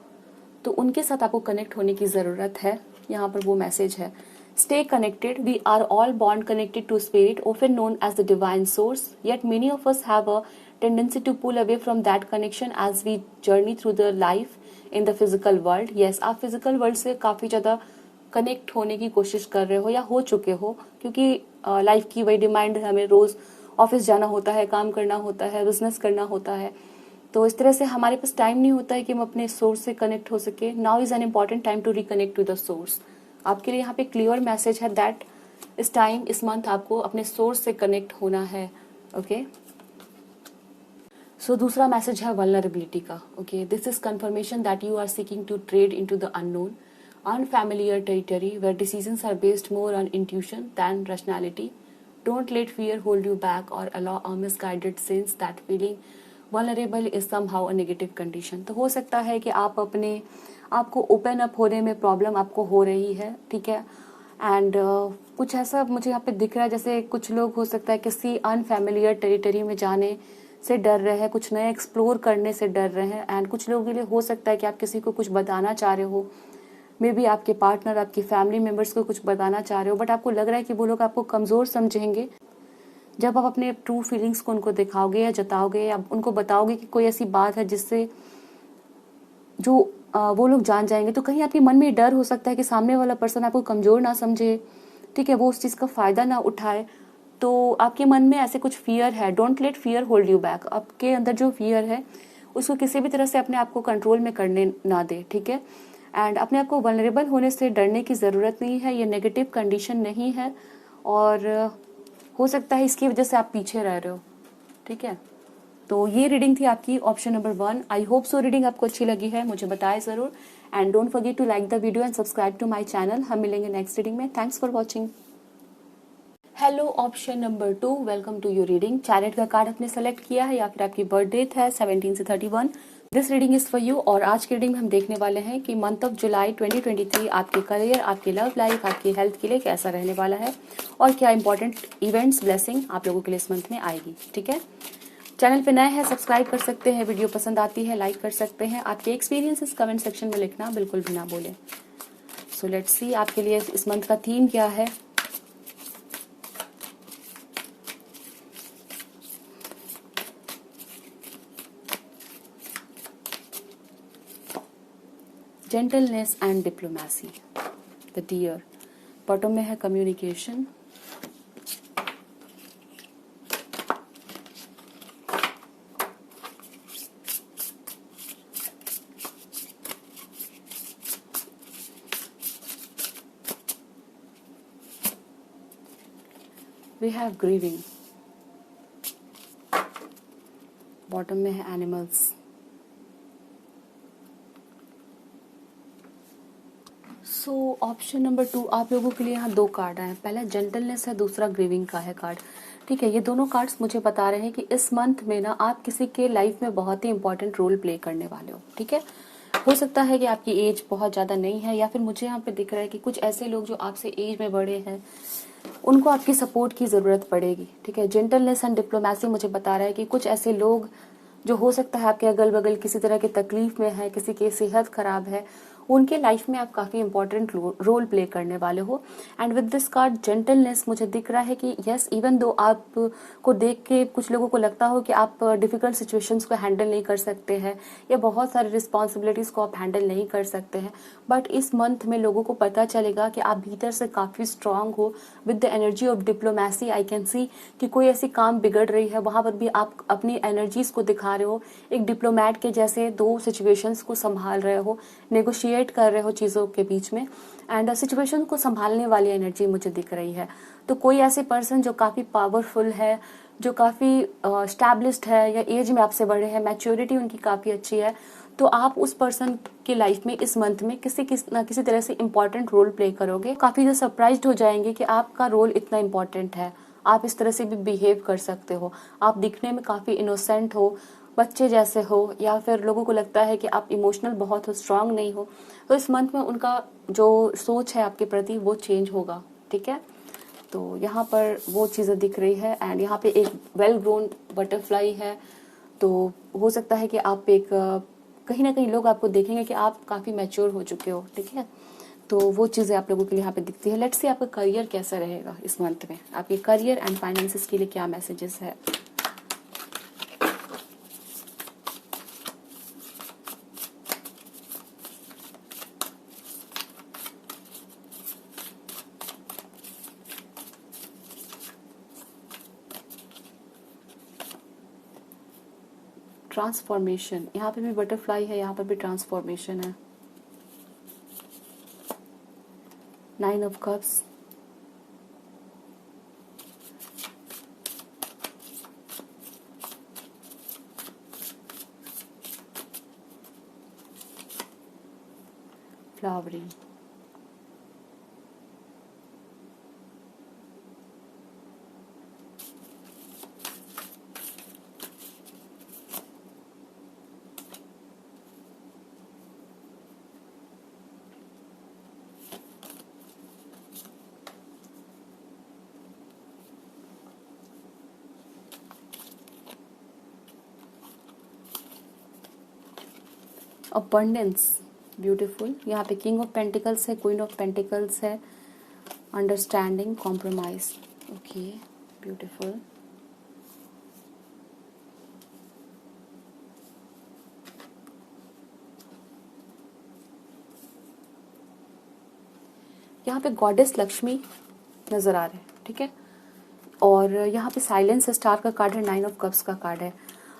तो उनके साथ आपको कनेक्ट होने की जरूरत है। यहाँ पर वो मैसेज है। Stay connected, we are all born connected to spirit, often known as the divine source, yet many of us have a tendency to pull away from that connection as we journey through the life in the physical world. Yes, आप physical world से काफी ज्यादा connect होने की कोशिश कर रहे हो या हो चुके हो, क्योंकि लाइफ की वही डिमांड है, हमें रोज ऑफिस जाना होता है, काम करना होता है, बिजनेस करना होता है, तो इस तरह से हमारे पास टाइम नहीं होता है कि हम अपने सोर्स से कनेक्ट हो सके। Now is an important time to reconnect to the source. आपके लिए यहाँ पे क्लियर मैसेज है दैट इस टाइम, इस मंथ आपको अपने सोर्स से कनेक्ट होना है, ओके। सो दूसरा मैसेज है वल्नरेबिलिटी का, okay. This is confirmation that you are seeking to tread into the unknown, unfamiliar territory where decisions are based more on intuition than rationality. Don't let fear hold you back or allow a misguided sense that feeling vulnerable is somehow a negative condition. तो हो सकता है कि आप अपने आपको open up होने में प्रॉब्लम आपको हो रही है, ठीक है, एंड कुछ ऐसा मुझे यहाँ पे दिख रहा है जैसे कुछ लोग हो सकता है किसी अनफैमिलियर टेरिटरी में जाने से डर रहे हैं, कुछ नया एक्सप्लोर करने से डर रहे हैं, एंड कुछ लोगों के लिए हो सकता है कि आप किसी को कुछ बताना चाह रहे हो, मे बी आपके पार्टनर, आपकी फैमिली मेंबर्स को कुछ बताना चाह रहे हो, बट आपको लग रहा है कि वो लोग आपको कमजोर समझेंगे जब आप अपने ट्रू फीलिंग्स को उनको दिखाओगे या जताओगे या उनको बताओगे कि कोई ऐसी बात है जिससे जो वो लोग जान जाएंगे। तो कहीं आपके मन में डर हो सकता है कि सामने वाला पर्सन आपको कमजोर ना समझे, ठीक है, वो उस चीज का फायदा ना उठाए। तो आपके मन में ऐसे कुछ फियर है, don't let fear hold you back. आपके अंदर जो फियर है उसको किसी भी तरह से अपने आप को कंट्रोल में करने ना दे, ठीक है। एंड अपने आप को वल्नरेबल होने से डरने की ज़रूरत नहीं है, ये नेगेटिव कंडीशन नहीं है और हो सकता है इसकी वजह से आप पीछे रह रहे हो, ठीक है। तो ये रीडिंग थी आपकी option number 1। I hope so reading आपको अच्छी लगी है, मुझे बताएं ज़रूर। And don't forget to like the video and subscribe to my channel. हम मिलेंगे नेक्स्ट रीडिंग में। Thanks for watching. Hello option number 2, welcome to your reading. Chariot का कार्ड आपने सेलेक्ट किया है या फिर आपकी बर्थ डेट है 17 से 31, this reading is for you. और आज की रीडिंग में हम देखने वाले हैं कि मंथ ऑफ जुलाई 2023 आपके करियर, आपकी लव लाइफ, आपकी हेल्थ के लिए कैसा रहने वाला है और क्या इंपॉर्टेंट इवेंट्स, ब्लेसिंग आप लोगों के लिए इस मंथ में आएगी, ठीक है। चैनल पे नए हैं सब्सक्राइब कर सकते हैं, वीडियो पसंद आती है लाइक कर सकते हैं। आपके एक्सपीरियंसेस कमेंट सेक्शन में लिखना बिल्कुल भी ना भूलें। सो लेट्स सी आपके लिए इस मंथ का थीम क्या है। Gentleness and diplomacy, the deer. Bottom में है communication, we have grieving, bottom में है एनिमल्स। सो ऑप्शन नंबर 2 आप लोगों के लिए यहाँ 2 कार्ड आए हैं। पहला जेंटलनेस है, दूसरा ग्रीविंग का है कार्ड, ठीक है। ये दोनों कार्ड्स मुझे बता रहे हैं कि इस मंथ में ना आप किसी के लाइफ में बहुत ही इंपॉर्टेंट रोल प्ले करने वाले हो, ठीक है। हो सकता है कि आपकी एज बहुत ज़्यादा नहीं है या फिर मुझे यहाँ पे दिख रहा है कि कुछ ऐसे लोग जो आपसे एज में बड़े हैं उनको आपकी सपोर्ट की ज़रूरत पड़ेगी, ठीक है। जेंटलनेस एंड डिप्लोमेसी मुझे बता रहा है कि कुछ ऐसे लोग जो हो सकता है आपके अगल बगल किसी तरह की तकलीफ में है, किसी की सेहत खराब है, उनके लाइफ में आप काफ़ी इंपॉर्टेंट रोल प्ले करने वाले हो। And with this card gentleness मुझे दिख रहा है कि यस, इवन दो आप को देख के कुछ लोगों को लगता हो कि आप डिफिकल्ट सिचुएशंस को हैंडल नहीं कर सकते हैं या बहुत सारी रिस्पॉन्सिबिलिटीज़ को आप हैंडल नहीं कर सकते हैं, बट इस मंथ में लोगों को पता चलेगा कि आप भीतर से काफ़ी स्ट्रांग हो। With the energy of diplomacy I can see कि कोई ऐसी काम बिगड़ रही है वहाँ पर भी आप अपनी एनर्जीज को दिखा रहे हो, एक डिप्लोमैट के जैसे दो सिचुएशंस को संभाल रहे हो, नेगोशिएट कर रहे हो चीज़ों के बीच में, एंड सिचुएशन को संभालने वाली एनर्जी मुझे दिख रही है। तो कोई ऐसे पर्सन जो काफ़ी पावरफुल है, जो काफ़ी स्टैब्लिश्ड है या एज में आपसे बड़े हैं, मैच्योरिटी उनकी काफ़ी अच्छी है, तो आप उस पर्सन की लाइफ में इस मंथ में किसी ना किसी तरह से इंपॉर्टेंट रोल प्ले करोगे। काफ़ी जो सरप्राइज्ड हो जाएंगे कि आपका रोल इतना इंपॉर्टेंट है, आप इस तरह से भी बिहेव कर सकते हो, आप दिखने में काफ़ी इनोसेंट हो, बच्चे जैसे हो, या फिर लोगों को लगता है कि आप इमोशनल बहुत हो, स्ट्रांग नहीं हो। तो इस मंथ में उनका जो सोच है आपके प्रति वो चेंज होगा, ठीक है। तो यहाँ पर वो चीज़ें दिख रही है एंड यहाँ पे एक वेल ग्रोन बटरफ्लाई है। तो हो सकता है कि आप एक कहीं ना कहीं लोग आपको देखेंगे कि आप काफ़ी मैच्योर हो चुके हो, ठीक है। तो वो चीज़ें आप लोगों के लिए यहाँ पे दिखती है। लेट्स सी आपका करियर कैसा रहेगा इस मंथ में, आपके करियर एंड फाइनेंसेस के लिए क्या मैसेजेस है। ट्रांसफॉर्मेशन, यहाँ पे भी बटरफ्लाई है, यहाँ पर भी ट्रांसफॉर्मेशन है। 9 of cups, flowering, abundance, beautiful. यहाँ पे किंग ऑफ पेंटिकल्स है, क्वीन ऑफ पेंटिकल्स है, अंडरस्टैंडिंग, कॉम्प्रोमाइज, ओके, ब्यूटीफुल। यहाँ पे गॉडेस लक्ष्मी नजर आ रहे हैं, ठीक है। और यहाँ पे साइलेंस स्टार का कार्ड है, 9 ऑफ कप्स का कार्ड है।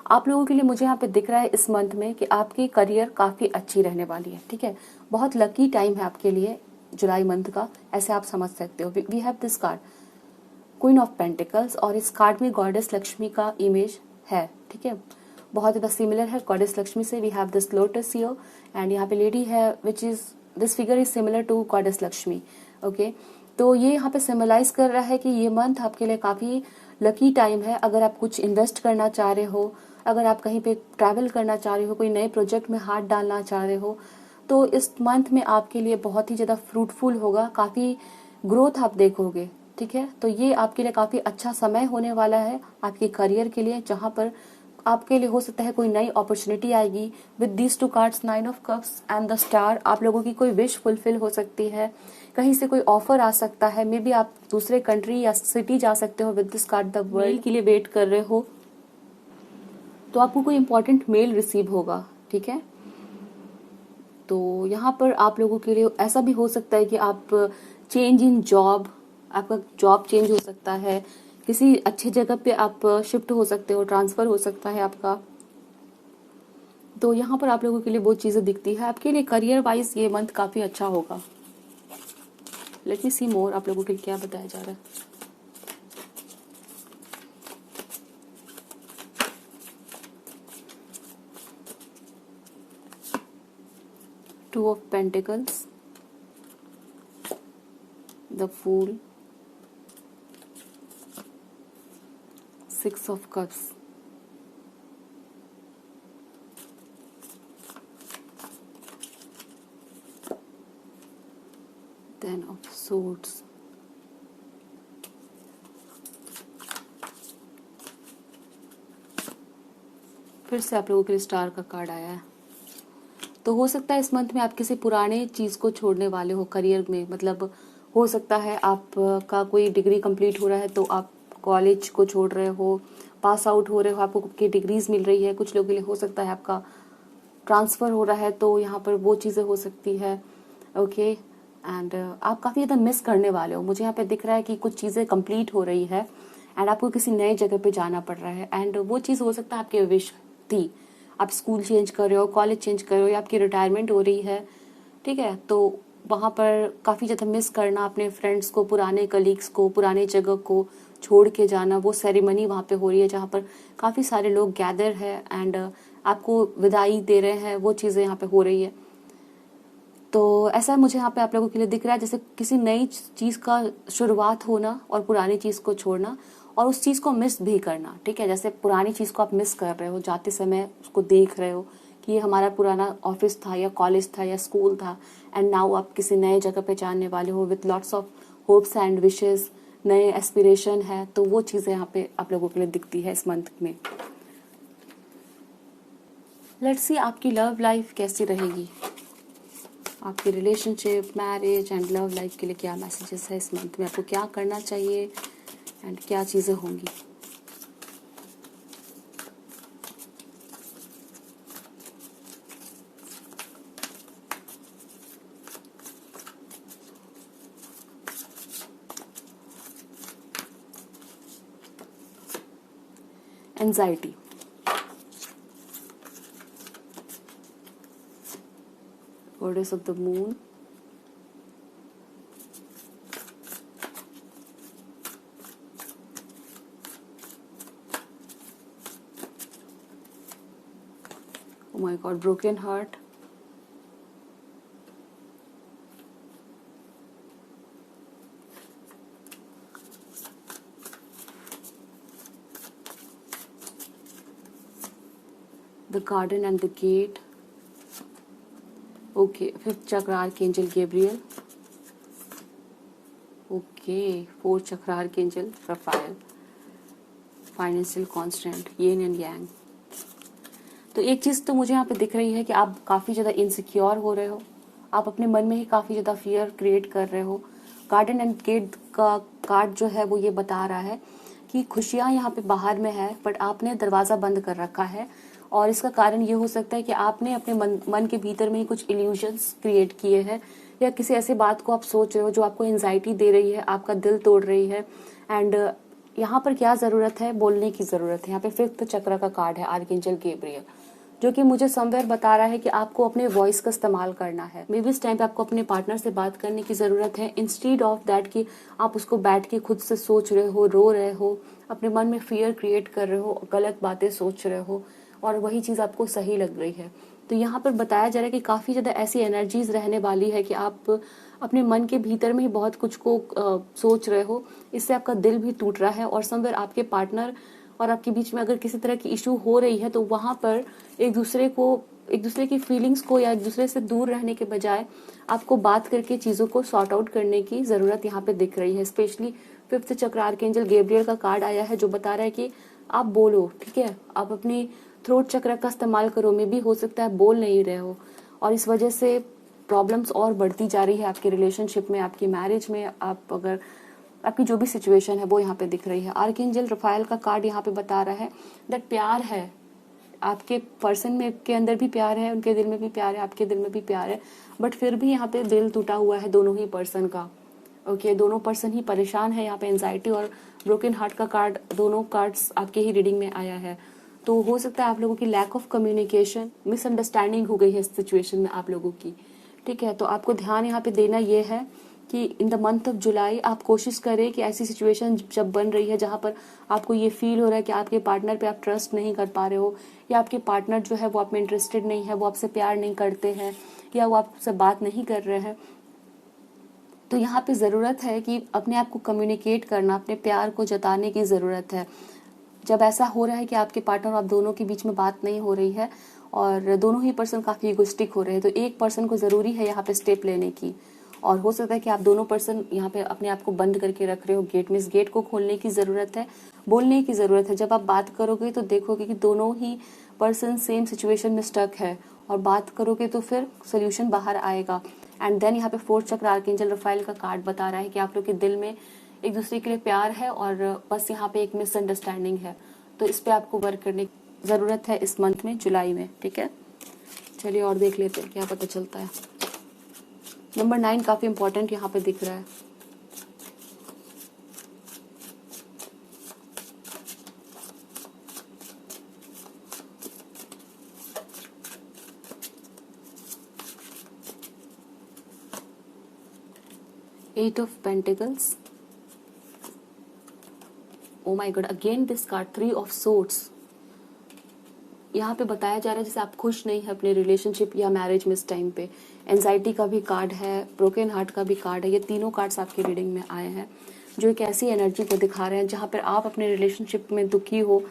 आप लोगों के लिए मुझे यहाँ पे दिख रहा है इस मंथ में कि आपकी करियर काफ़ी अच्छी रहने वाली है, ठीक है। बहुत लकी टाइम है आपके लिए जुलाई मंथ का, ऐसे आप समझ सकते हो। We have this card queen of pentacles, और इस कार्ड में गॉडेस लक्ष्मी का इमेज है, ठीक है। बहुत ज़्यादा सिमिलर है गॉडेस लक्ष्मी से। We have this lotus here, and यहाँ पे लेडी है which is this figure is similar to goddess Lakshmi, okay. तो ये यहाँ पे सिम्बलाइज कर रहा है कि ये मंथ आपके लिए काफ़ी लकी टाइम है। अगर आप कुछ इन्वेस्ट करना चाह रहे हो, अगर आप कहीं पे ट्रैवल करना चाह रहे हो, कोई नए प्रोजेक्ट में हाथ डालना चाह रहे हो, तो इस मंथ में आपके लिए बहुत ही ज़्यादा फ्रूटफुल होगा, काफ़ी ग्रोथ आप देखोगे, ठीक है। तो ये आपके लिए काफ़ी अच्छा समय होने वाला है आपके करियर के लिए, जहाँ पर आपके लिए हो सकता है कोई नई अपॉर्चुनिटी आएगी। With these two cards, 9 of cups and the star, आप लोगों की कोई विश फुलफिल हो सकती है, कहीं से कोई ऑफर आ सकता है, मे बी आप दूसरे कंट्री या सिटी जा सकते हो। With this card the world के लिए वेट कर रहे हो तो आपको कोई इंपॉर्टेंट मेल रिसीव होगा, ठीक है। तो यहाँ पर आप लोगों के लिए ऐसा भी हो सकता है कि आप चेंज इन जॉब, आपका जॉब चेंज हो सकता है, किसी अच्छी जगह पे आप शिफ्ट हो सकते हो, ट्रांसफर हो सकता है आपका। तो यहाँ पर आप लोगों के लिए वो चीज़ें दिखती है। आपके लिए करियर वाइज ये मंथ काफ़ी अच्छा होगा। लेट मी सी मोर, आप लोगों के लिए क्या बताया जा रहा है। Two of pentacles, the fool, 6 of cups, Ten of swords, फिर से आप लोगों के लिए स्टार का कार्ड आया है। तो हो सकता है इस मंथ में आप किसी पुराने चीज को छोड़ने वाले हो करियर में, मतलब हो सकता है आपका कोई डिग्री कंप्लीट हो रहा है तो आप कॉलेज को छोड़ रहे हो, पास आउट हो रहे हो, आपको की डिग्रीज मिल रही है। कुछ लोगों के लिए हो सकता है आपका ट्रांसफर हो रहा है, तो यहाँ पर वो चीजें हो सकती है, ओके। एंड आप काफी ज्यादा मिस करने वाले हो। मुझे यहाँ पे दिख रहा है कि कुछ चीजें कंप्लीट हो रही है एंड आपको किसी नए जगह पे जाना पड़ रहा है, एंड वो चीज हो सकता है आपकी विश थी। आप स्कूल चेंज कर रहे हो, कॉलेज चेंज कर रहे हो, या आपकी रिटायरमेंट हो रही है, ठीक है। तो वहाँ पर काफ़ी ज़्यादा मिस करना अपने फ्रेंड्स को, पुराने कलीग्स को, पुराने जगह को छोड़ के जाना। वो सेरेमनी वहाँ पे हो रही है जहाँ पर काफ़ी सारे लोग गैदर है एंड आपको विदाई दे रहे हैं, वो चीज़ें यहाँ पे हो रही है। तो ऐसा मुझे यहाँ पे आप लोगों के लिए दिख रहा है जैसे किसी नई चीज़ का शुरुआत होना और पुरानी चीज़ को छोड़ना, और उस चीज़ को मिस भी करना, ठीक है। जैसे पुरानी चीज़ को आप मिस कर रहे हो, जाते समय उसको देख रहे हो कि ये हमारा पुराना ऑफिस था या कॉलेज था या स्कूल था, एंड नाउ आप किसी नए जगह पे जाने वाले हो with lots of hopes and wishes, नए एस्पिरेशन है। तो वो चीज़ें यहाँ पे आप लोगों के लिए दिखती है इस मंथ में। लेट्स सी आपकी लव लाइफ कैसी रहेगी, आपकी relationship, marriage and love life के लिए क्या मैसेजेस है इस मंथ में, आपको क्या करना चाहिए एंड क्या चीज़ें होंगी। Anxiety, goddess of the moon, oh my god, broken heart, the garden and the gate, okay, 5th chakra archangel Gabriel, okay, 4th chakra archangel Raphael, financial constant, yen and yang. तो एक चीज़ तो मुझे यहाँ पे दिख रही है कि आप काफ़ी ज़्यादा इनसिक्योर हो रहे हो, आप अपने मन में ही काफ़ी ज़्यादा फियर क्रिएट कर रहे हो। गार्डन एंड गेट का कार्ड जो है वो ये बता रहा है कि खुशियाँ यहाँ पे बाहर में है, बट आपने दरवाज़ा बंद कर रखा है, और इसका कारण ये हो सकता है कि आपने अपने मन के भीतर में ही कुछ इल्यूजन्स क्रिएट किए हैं, या किसी ऐसे बात को आप सोच रहे हो जो आपको एंजाइटी दे रही है, आपका दिल तोड़ रही है, एंड यहाँ पर क्या ज़रूरत है, बोलने की ज़रूरत है। यहाँ पे फिफ्थ चक्र का कार्ड है आर्कएंजल गैब्रियल, जो कि मुझे समवेयर बता रहा है कि आपको अपने वॉइस का इस्तेमाल करना है। मे बी इस टाइम पे आपको अपने पार्टनर से बात करने की ज़रूरत है, इंस्टीड ऑफ दैट कि आप उसको बैठ के खुद से सोच रहे हो, रो रहे हो, अपने मन में फियर क्रिएट कर रहे हो, गलत बातें सोच रहे हो और वही चीज़ आपको सही लग रही है। तो यहाँ पर बताया जा रहा है कि काफ़ी ज़्यादा ऐसी एनर्जीज रहने वाली है कि आप अपने मन के भीतर में ही बहुत कुछ को सोच रहे हो, इससे आपका दिल भी टूट रहा है और समवेयर आपके पार्टनर और आपके बीच में अगर किसी तरह की इशू हो रही है तो वहाँ पर एक दूसरे की फीलिंग्स को या एक दूसरे से दूर रहने के बजाय आपको बात करके चीज़ों को सॉर्ट आउट करने की ज़रूरत यहाँ पे दिख रही है। स्पेशली फिफ्थ चक्र आर्कएंजल गैब्रियल का कार्ड आया है जो बता रहा है कि आप बोलो, ठीक है, आप अपनी थ्रोट चक्र का इस्तेमाल करो। मे भी हो सकता है बोल नहीं रहे हो और इस वजह से प्रॉब्लम्स और बढ़ती जा रही है आपके रिलेशनशिप में, आपकी मैरिज में, आप अगर आपकी जो भी सिचुएशन है वो यहाँ पे दिख रही है। आर्कएंजल रफाएल का कार्ड यहाँ पे बता रहा है दैट प्यार है, आपके पर्सन में के अंदर भी प्यार है, उनके दिल में भी प्यार है, आपके दिल में भी प्यार है, बट फिर भी यहाँ पे दिल टूटा हुआ है दोनों ही पर्सन का। ओके, दोनों पर्सन ही परेशान है। यहाँ पे एंजाइटी और ब्रोकन हार्ट का कार्ड, दोनों कार्ड्स आपके ही रीडिंग में आया है। तो हो सकता है आप लोगों की लैक ऑफ कम्युनिकेशन, मिसअंडरस्टैंडिंग हो गई है इस सिचुएशन में आप लोगों की, ठीक है। तो आपको ध्यान यहाँ पे देना ये है कि in the month of July आप कोशिश करें कि ऐसी सिचुएशन जब बन रही है जहाँ पर आपको ये फील हो रहा है कि आपके पार्टनर पे आप ट्रस्ट नहीं कर पा रहे हो या आपके पार्टनर जो है वो आप में इंटरेस्टेड नहीं है, वो आपसे प्यार नहीं करते हैं या वो आपसे बात नहीं कर रहे हैं, तो यहाँ पे ज़रूरत है कि अपने आप को कम्युनिकेट करना, अपने प्यार को जताने की ज़रूरत है। जब ऐसा हो रहा है कि आपके पार्टनर और आप दोनों के बीच में बात नहीं हो रही है और दोनों ही पर्सन काफ़ी इगोइस्टिक हो रहे हैं, तो एक पर्सन को ज़रूरी है यहाँ पे स्टेप लेने की। और हो सकता है कि आप दोनों पर्सन यहाँ पे अपने आप को बंद करके रख रहे हो गेट में, इस गेट को खोलने की ज़रूरत है, बोलने की ज़रूरत है। जब आप बात करोगे तो देखोगे कि दोनों ही पर्सन सेम सिचुएशन में स्टक है और बात करोगे तो फिर सोल्यूशन बाहर आएगा। एंड देन यहाँ पे फोर्थ चक्र आर्कएंजल रफाएल का कार्ड बता रहा है कि आप लोग के दिल में एक दूसरे के लिए प्यार है और बस यहाँ पे एक मिसअंडरस्टैंडिंग है, तो इस पे आपको वर्क करने की ज़रूरत है इस मंथ में, जुलाई में, ठीक है। चलिए और देख लेते हैं क्या पता चलता है। नंबर 9 काफ़ी इंपॉर्टेंट यहाँ पे दिख रहा है। Eight of pentacles, oh my god, again this card, three of swords. यहाँ पे बताया जा रहा है जैसे आप खुश नहीं है अपने रिलेशनशिप या मैरिज में इस टाइम पे। एंजाइटी का भी कार्ड है, ब्रोकन हार्ट का भी कार्ड है। ये तीनों कार्ड्स आपकी रीडिंग में आए हैं जो एक ऐसी एनर्जी को दिखा रहे हैं जहाँ पर आप अपने रिलेशनशिप में दुखी हो,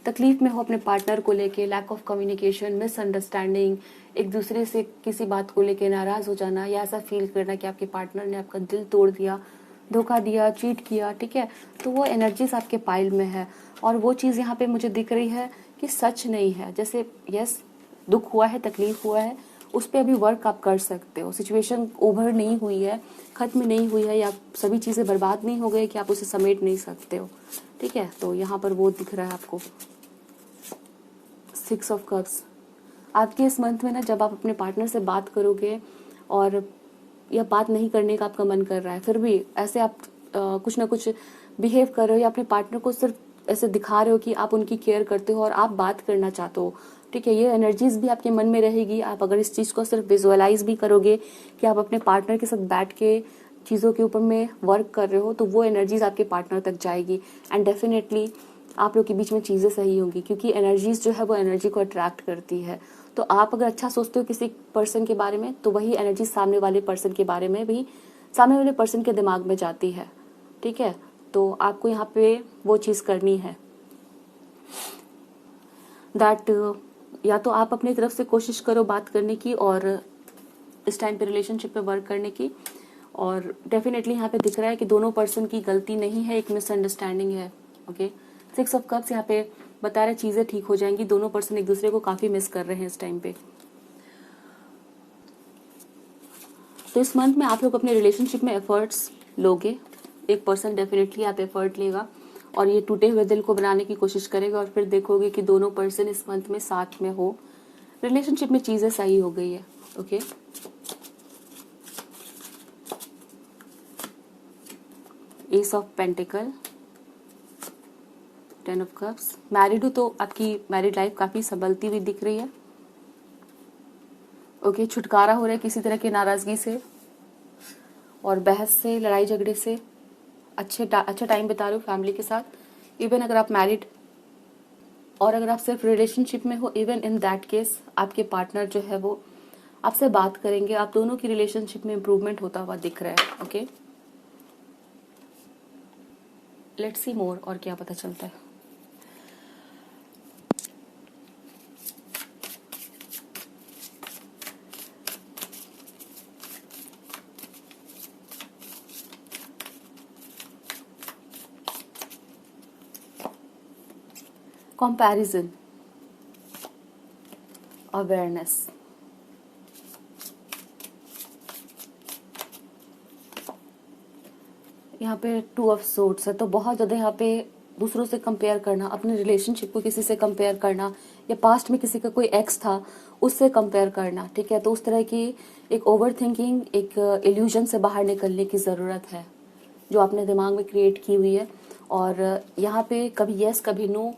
तकलीफ में हो अपने पार्टनर को लेके, लैक ऑफ कम्युनिकेशन, मिसअंडरस्टैंडिंग, एक दूसरे से किसी बात को लेके नाराज़ हो जाना या ऐसा फील करना कि आपके पार्टनर ने आपका दिल तोड़ दिया, धोखा दिया, चीट किया, ठीक है। तो वो एनर्जीज आपके पाइल में है और वो चीज़ यहाँ पे मुझे दिख रही है कि सच नहीं है। जैसे यस, दुख हुआ है, तकलीफ हुआ है, उस पर अभी वर्क आप कर सकते हो। सिचुएशन ओवर नहीं हुई है, ख़त्म नहीं हुई है या सभी चीज़ें बर्बाद नहीं हो गई कि आप उसे समेट नहीं सकते हो, ठीक है। तो यहाँ पर वो दिख रहा है आपको, 6 ऑफ कप्स। आपके इस मंथ में ना जब आप अपने पार्टनर से बात करोगे और या बात नहीं करने का आपका मन कर रहा है, फिर भी ऐसे आप कुछ ना कुछ बिहेव कर रहे हो या अपने पार्टनर को सिर्फ ऐसे दिखा रहे हो कि आप उनकी केयर करते हो और आप बात करना चाहते हो, ठीक है। ये एनर्जीज भी आपके मन में रहेगी। आप अगर इस चीज़ को सिर्फ विजुअलाइज भी करोगे कि आप अपने पार्टनर के साथ बैठ के चीज़ों के ऊपर में वर्क कर रहे हो, तो वो एनर्जीज आपके पार्टनर तक जाएगी एंड डेफिनेटली आप लोग के बीच में चीज़ें सही होंगी, क्योंकि एनर्जीज जो है वो एनर्जी को अट्रैक्ट करती है। तो आप अगर अच्छा सोचते हो किसी पर्सन के बारे में, तो वही एनर्जी सामने वाले पर्सन के बारे में भी, सामने वाले पर्सन के दिमाग में जाती है, ठीक है। तो आपको यहाँ पे वो चीज़ करनी है दैट या तो आप अपनी तरफ से कोशिश करो बात करने की और इस टाइम पे रिलेशनशिप पे वर्क करने की। और डेफिनेटली यहाँ पे दिख रहा है कि दोनों पर्सन की गलती नहीं है, एक मिसअंडरस्टैंडिंग है, ओके। 6 ऑफ कप्स यहाँ पे बता रहे चीज़ें ठीक हो जाएंगी। दोनों पर्सन एक दूसरे को काफ़ी मिस कर रहे हैं इस टाइम पे। तो इस मंथ में आप लोग अपने रिलेशनशिप में एफर्ट्स लोगे, एक पर्सन डेफिनेटली आप एफर्ट लेगा और ये टूटे हुए दिल को बनाने की कोशिश करेगा और फिर देखोगे कि दोनों पर्सन इस मंथ में साथ में हो, रिलेशनशिप में चीज़ें सही हो गई है, okay. S of pentacle, 10 of cups. Married हो तो आपकी मैरिड लाइफ काफी संभलती हुई दिख रही है। ओके, छुटकारा हो रहा है किसी तरह की नाराजगी से और बहस से, लड़ाई झगड़े से। अच्छा टाइम बिता रहे हो फैमिली के साथ। इवन अगर आप मैरिड और अगर आप सिर्फ रिलेशनशिप में हो, इवन इन दैट केस आपके पार्टनर जो है वो आपसे बात करेंगे। आप दोनों की रिलेशनशिप में इंप्रूवमेंट होता हुआ दिख रहा है। ओके, लेट्स सी मोर, और क्या पता चलता है। कंपैरिजन, अवेयरनेस, यहाँ पे 2 ऑफ सोर्ड्स है। तो बहुत ज्यादा यहाँ पे दूसरों से कंपेयर करना, अपने रिलेशनशिप को किसी से कंपेयर करना, या पास्ट में किसी का कोई एक्स था उससे कंपेयर करना, ठीक है। तो उस तरह की एक ओवर थिंकिंग, एक इल्यूजन से बाहर निकलने की जरूरत है जो आपने दिमाग में क्रिएट की हुई है। और यहाँ पे कभी यस कभी नो,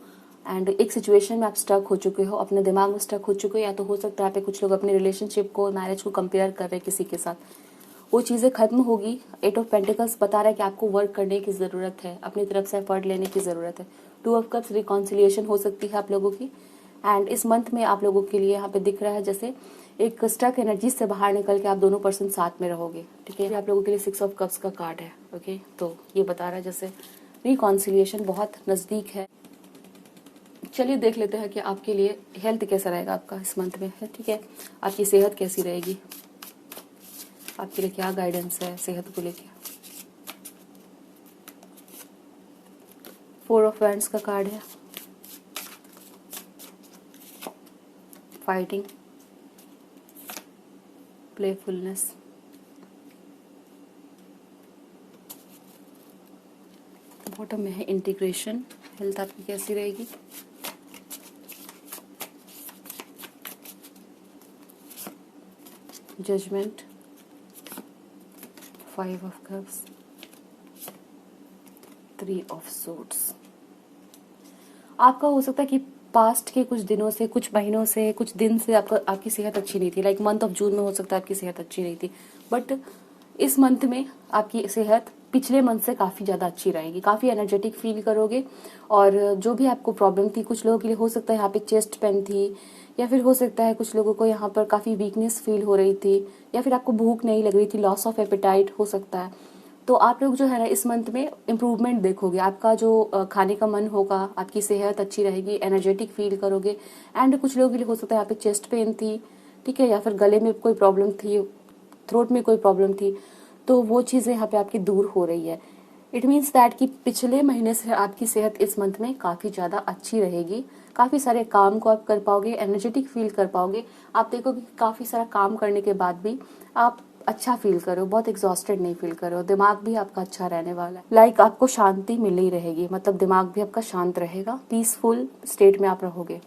एंड एक सिचुएशन में आप स्टक हो चुके हो, अपने दिमाग में स्टक हो चुके हो, या तो हो सकता है यहाँ पे कुछ लोग अपने रिलेशनशिप को, मैरिज को कंपेयर कर रहे हैं किसी के साथ। वो चीजें खत्म होगी। 8 ऑफ पेंटिकल्स बता रहा है कि आपको वर्क करने की जरूरत है, अपनी तरफ से एफर्ट लेने की जरूरत है। 2 ऑफ कप्स, रिकॉन्सिलिएशन हो सकती है आप लोगों की। एंड इस मंथ में आप लोगों के लिए यहाँ पे दिख रहा है जैसे एक स्टक एनर्जी से बाहर निकल के आप दोनों पर्सन साथ में रहोगे, ठीक है। आप लोगों के लिए 6 ऑफ कप्स का कार्ड है। ओके, तो ये बता रहा है जैसे रिकॉन्सिलिएशन बहुत नजदीक है। चलिए देख लेते हैं कि आपके लिए हेल्थ कैसा रहेगा आपका इस मंथ में, ठीक है। आपकी सेहत कैसी रहेगी, आपके लिए क्या गाइडेंस है सेहत को लेके। 4 ऑफ वैंड्स का कार्ड है। फाइटिंग, प्लेफुलनेस, बॉटम में है इंटीग्रेशन। हेल्थ आपकी कैसी रहेगी। Judgement, 5 of cups, 3 of swords. आपका हो सकता है कि पास्ट के कुछ दिनों से, कुछ महीनों से, कुछ दिन से आपकी सेहत अच्छी नहीं थी। लाइक मंथ ऑफ जून में हो सकता है आपकी सेहत अच्छी नहीं थी, बट इस मंथ में आपकी सेहत पिछले मंथ से काफी ज्यादा अच्छी रहेगी। काफी एनर्जेटिक फील करोगे। और जो भी आपको प्रॉब्लम थी, कुछ लोगों के लिए हो सकता है यहाँ पे चेस्ट पेन थी, या फिर हो सकता है कुछ लोगों को यहाँ पर काफी वीकनेस फील हो रही थी, या फिर आपको भूख नहीं लग रही थी, लॉस ऑफ एपेटाइट हो सकता है। तो आप लोग जो है ना इस मंथ में इम्प्रूवमेंट देखोगे। आपका जो खाने का मन होगा, आपकी सेहत अच्छी रहेगी, एनर्जेटिक फील करोगे। एंड कुछ लोगों के लिए हो सकता है यहाँ पे चेस्ट पेन थी, ठीक है, या फिर गले में कोई प्रॉब्लम थी, थ्रोट में कोई प्रॉब्लम थी, तो वो चीजें यहाँ पे आपकी दूर हो रही है। इट मीन्स दैट कि पिछले महीने से आपकी सेहत इस मंथ में काफी ज्यादा अच्छी रहेगी। काफी सारे काम को आप कर पाओगे, एनर्जेटिक फील कर पाओगे। आप देखोगे काफी सारा काम करने के बाद भी आप अच्छा फील करो, बहुत एग्जॉस्टेड नहीं फील करो। दिमाग भी आपका अच्छा रहने वाला है। लाइक आपको शांति मिल ही रहेगी, मतलब दिमाग भी आपका शांत रहेगा, पीसफुल स्टेट में आप रहोगे।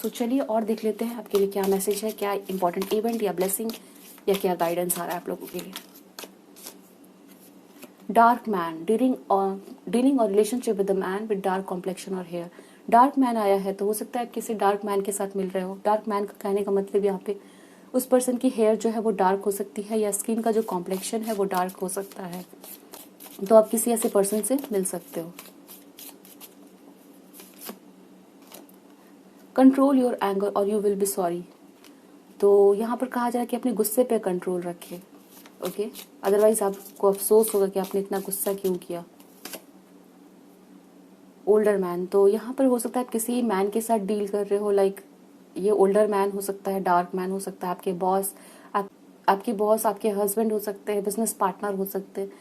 सो चलिए और देख लेते हैं आपके लिए क्या मैसेज है, क्या इंपॉर्टेंट इवेंट या ब्लेसिंग या क्या गाइडेंस आ रहा है आप लोगों के लिए। डार्क मैन, डीलिंग और relationship with the man with dark complexion और हेयर। डार्क मैन आया है तो हो सकता है आप किसी डार्क मैन के साथ मिल रहे हो। डार्क मैन का कहने का मतलब यहाँ पे उस पर्सन की हेयर जो है वो डार्क हो सकती है, या स्किन का जो कॉम्प्लेक्शन है वो डार्क हो सकता है। तो आप किसी ऐसे पर्सन से मिल सकते हो। कंट्रोल योर एंगर और यू विल बी सॉरी। तो यहाँ पर कहा जा रहा है कि अपने गुस्से पे कंट्रोल रखें, ओके, अदरवाइज आपको अफसोस होगा कि आपने इतना गुस्सा क्यों किया। ओल्डर मैन, तो यहाँ पर हो सकता है आप किसी मैन के साथ डील कर रहे हो। लाइक ये ओल्डर मैन हो सकता है, डार्क मैन हो सकता है, आपके बॉस, आपके बॉस, आपके हस्बैंड हो सकते हैं, बिजनेस पार्टनर हो सकते हैं।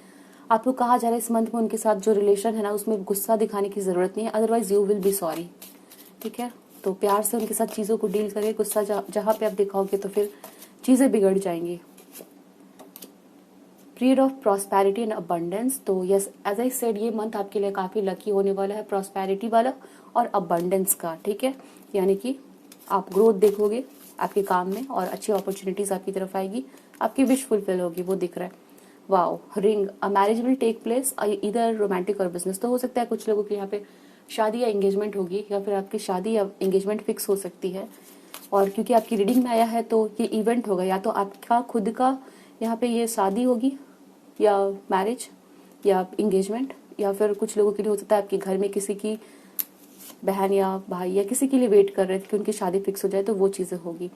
आपको कहा जा रहा है इस मंथ में उनके साथ जो रिलेशन है ना उसमें गुस्सा दिखाने की जरूरत नहीं है, otherwise you will be sorry, ठीक है। तो प्यार से उनके साथ चीजों को डील करिए। गुस्सा जहाँ पे आप दिखाओगे तो फिर चीजें बिगड़ जाएंगी। Period of prosperity and abundance, तो यस एज आई सेड ये मंथ आपके लिए काफी लकी होने वाला है, प्रॉस्पेरिटी वाला और अबंडेंस का, ठीक है। यानी कि आप ग्रोथ देखोगे आपके काम में और अच्छी अपॉर्चुनिटीज आपकी तरफ आएगी, आपकी विश फुलफिल होगी, वो दिख रहा है। Wow, ring, a marriage will take place, इधर रोमांटिक और बिजनेस। तो हो सकता है कुछ लोगों के यहाँ पे शादी या एंगेजमेंट होगी, या फिर आपकी शादी या एंगेजमेंट फिक्स हो सकती है। और क्योंकि आपकी रीडिंग में आया है तो ये इवेंट होगा, या तो आपका खुद का यहाँ पे ये शादी होगी या मैरिज या एंगेजमेंट, या फिर कुछ लोगों के लिए हो सकता है आपके घर में किसी की बहन या भाई या किसी के लिए वेट कर रहे थे कि उनकी शादी फिक्स हो जाए, तो वो चीज़ें होगी।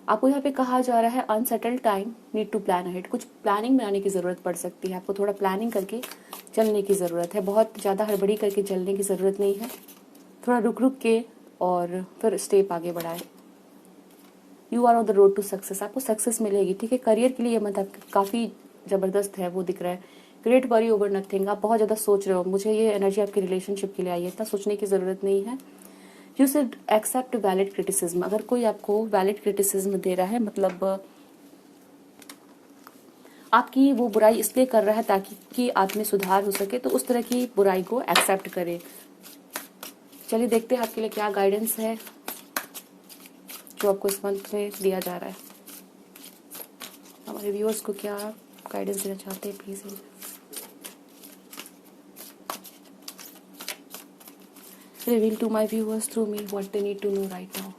आपको यहाँ पे कहा जा रहा है unsettled time, need to plan ahead. कुछ प्लानिंग बनाने की ज़रूरत पड़ सकती है, आपको थोड़ा प्लानिंग करके चलने की ज़रूरत है। बहुत ज़्यादा हड़बड़ी करके चलने की ज़रूरत नहीं है, थोड़ा रुक रुक के और फिर स्टेप आगे बढ़ाए। You are on the road to success, आपको सक्सेस मिलेगी, ठीक है। करियर के लिए ये मतलब काफ़ी ज़बरदस्त है, वो दिख रहा है। ग्रेट वरी ओवर नथिंग, आप बहुत ज़्यादा सोच रहे हो, मुझे ये एनर्जी आपकी रिलेशनशिप के लिए आई है, इतना सोचने की ज़रूरत नहीं है। You should accept valid criticism, अगर कोई आपको वैलिड क्रिटिसिज्म दे रहा है, मतलब आपकी वो बुराई इसलिए कर रहा है ताकि कि आप में सुधार हो सके, तो उस तरह की बुराई को एक्सेप्ट करें। चलिए देखते हैं आपके लिए क्या गाइडेंस है जो आपको इस मंथ में दिया जा रहा है। हमारे व्यूअर्स को क्या गाइडेंस देना चाहते हैं, please. Reveal to my viewers through me what they need to know right now.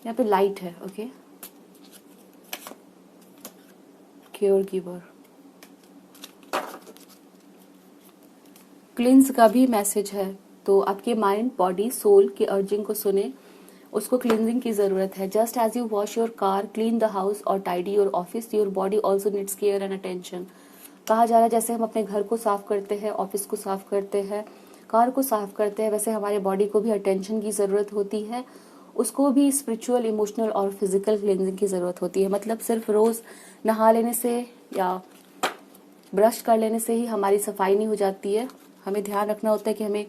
यहाँ पे लाइट है, ओके। केयर गिवर, क्लींस का भी मैसेज है, तो आपके माइंड बॉडी सोल की अर्जिंग को सुने, उसको क्लींजिंग की जरूरत है। Just as you wash your car, clean the house और tidy your office, your body also needs care and attention. कहा जा रहा है जैसे हम अपने घर को साफ करते हैं, ऑफिस को साफ करते हैं, कार को साफ करते हैं, वैसे हमारे बॉडी को भी अटेंशन की जरूरत होती है। उसको भी स्पिरिचुअल, इमोशनल और फिजिकल क्लींजिंग की जरूरत होती है। मतलब सिर्फ रोज नहा लेने से या ब्रश कर लेने से ही हमारी सफाई नहीं हो जाती है। हमें ध्यान रखना होता है कि हमें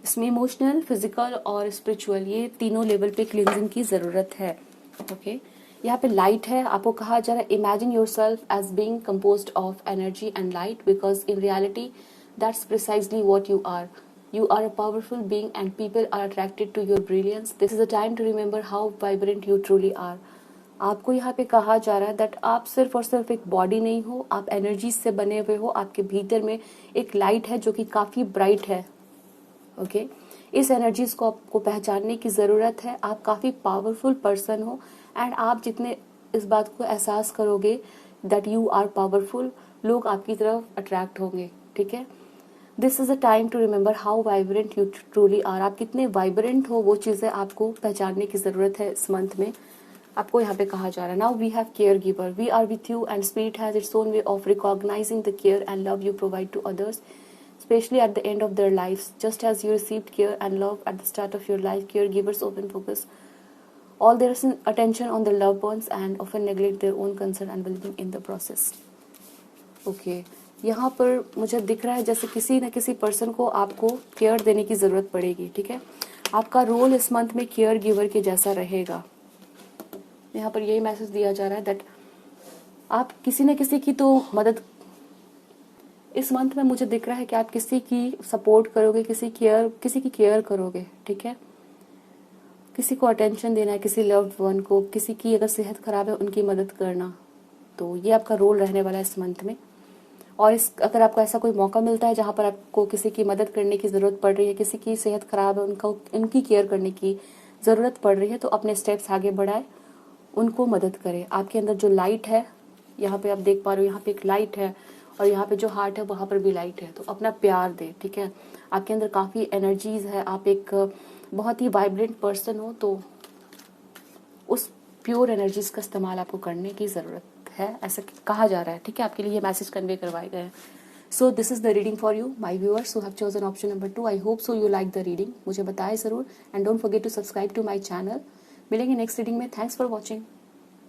इसमें इमोशनल, फिजिकल और स्पिरिचुअल, ये तीनों लेवल पे क्लींजिंग की जरूरत है, ओके। यहाँ पे लाइट है, आपको कहा जा रहा है imagine yourself as being composed of energy and light, because in reality that's precisely what you are. You are a powerful being and people are attracted to your brilliance. This is a time to remember how vibrant you truly are. आपको यहाँ पे कहा जा रहा है that आप सिर्फ और सिर्फ एक बॉडी नहीं हो, आप एनर्जी से बने हुए हो। आपके भीतर में एक लाइट है जो कि काफी ब्राइट है, ओके। इस एनर्जीज को आपको पहचानने की जरूरत है। आप काफी पावरफुल पर्सन हो एंड आप जितने इस बात को एहसास करोगे दैट यू आर पावरफुल, लोग आपकी तरफ अट्रैक्ट होंगे, ठीक है। This is a time to remember how vibrant you truly are, आप कितने वाइब्रेंट हो, वो चीजें आपको पहचानने की जरूरत है इस मंथ में। आपको यहाँ पे कहा जा रहा है now we have caregiver, we are with you and spirit has its own way of recognizing the care and love you provide to others, especially at the end of their lives. Just as you received care and love at the start of your life, caregivers often focus all their attention on their loved ones and often neglect their own concern and well-being in the process. Okay. यहाँ पर मुझे दिख रहा है जैसे किसी न किसी पर्सन को आपको केयर देने की जरूरत पड़ेगी, ठीक है। आपका रोल इस मंथ में केयर गिवर के जैसा रहेगा। यहाँ पर यही मैसेज दिया जा रहा है दैट आप किसी न किसी की तो मदद इस मंथ में मुझे दिख रहा है कि आप किसी की सपोर्ट करोगे, किसी की केयर करोगे, ठीक है। किसी को अटेंशन देना है, किसी लव्ड वन को, किसी की अगर सेहत खराब है उनकी मदद करना, तो ये आपका रोल रहने वाला है इस मंथ में। और अगर आपको ऐसा कोई मौका मिलता है जहां पर आपको किसी की मदद करने की जरूरत पड़ रही है, किसी की सेहत खराब है, उनकी केयर करने की जरूरत पड़ रही है, तो अपने स्टेप्स आगे बढ़ाए, उनको मदद करें। आपके अंदर जो लाइट है, यहाँ पे आप देख पा रहे हो, यहाँ पे एक लाइट है और यहाँ पे जो हार्ट है वहां पर भी लाइट है, तो अपना प्यार दे, ठीक है। आपके अंदर काफी एनर्जीज है, आप एक बहुत ही वाइब्रेंट पर्सन हो, तो उस प्योर एनर्जीज का इस्तेमाल आपको करने की जरूरत है, ऐसा कहा जा रहा है, ठीक है। आपके लिए ये मैसेज कन्वे करवाए गए हैं। So this is the reading for you my viewers who have chosen option number 2। I hope so you like the reading, मुझे बताएं जरूर and don't forget to subscribe to my channel. मिलेंगे next reading में। Thanks for watching.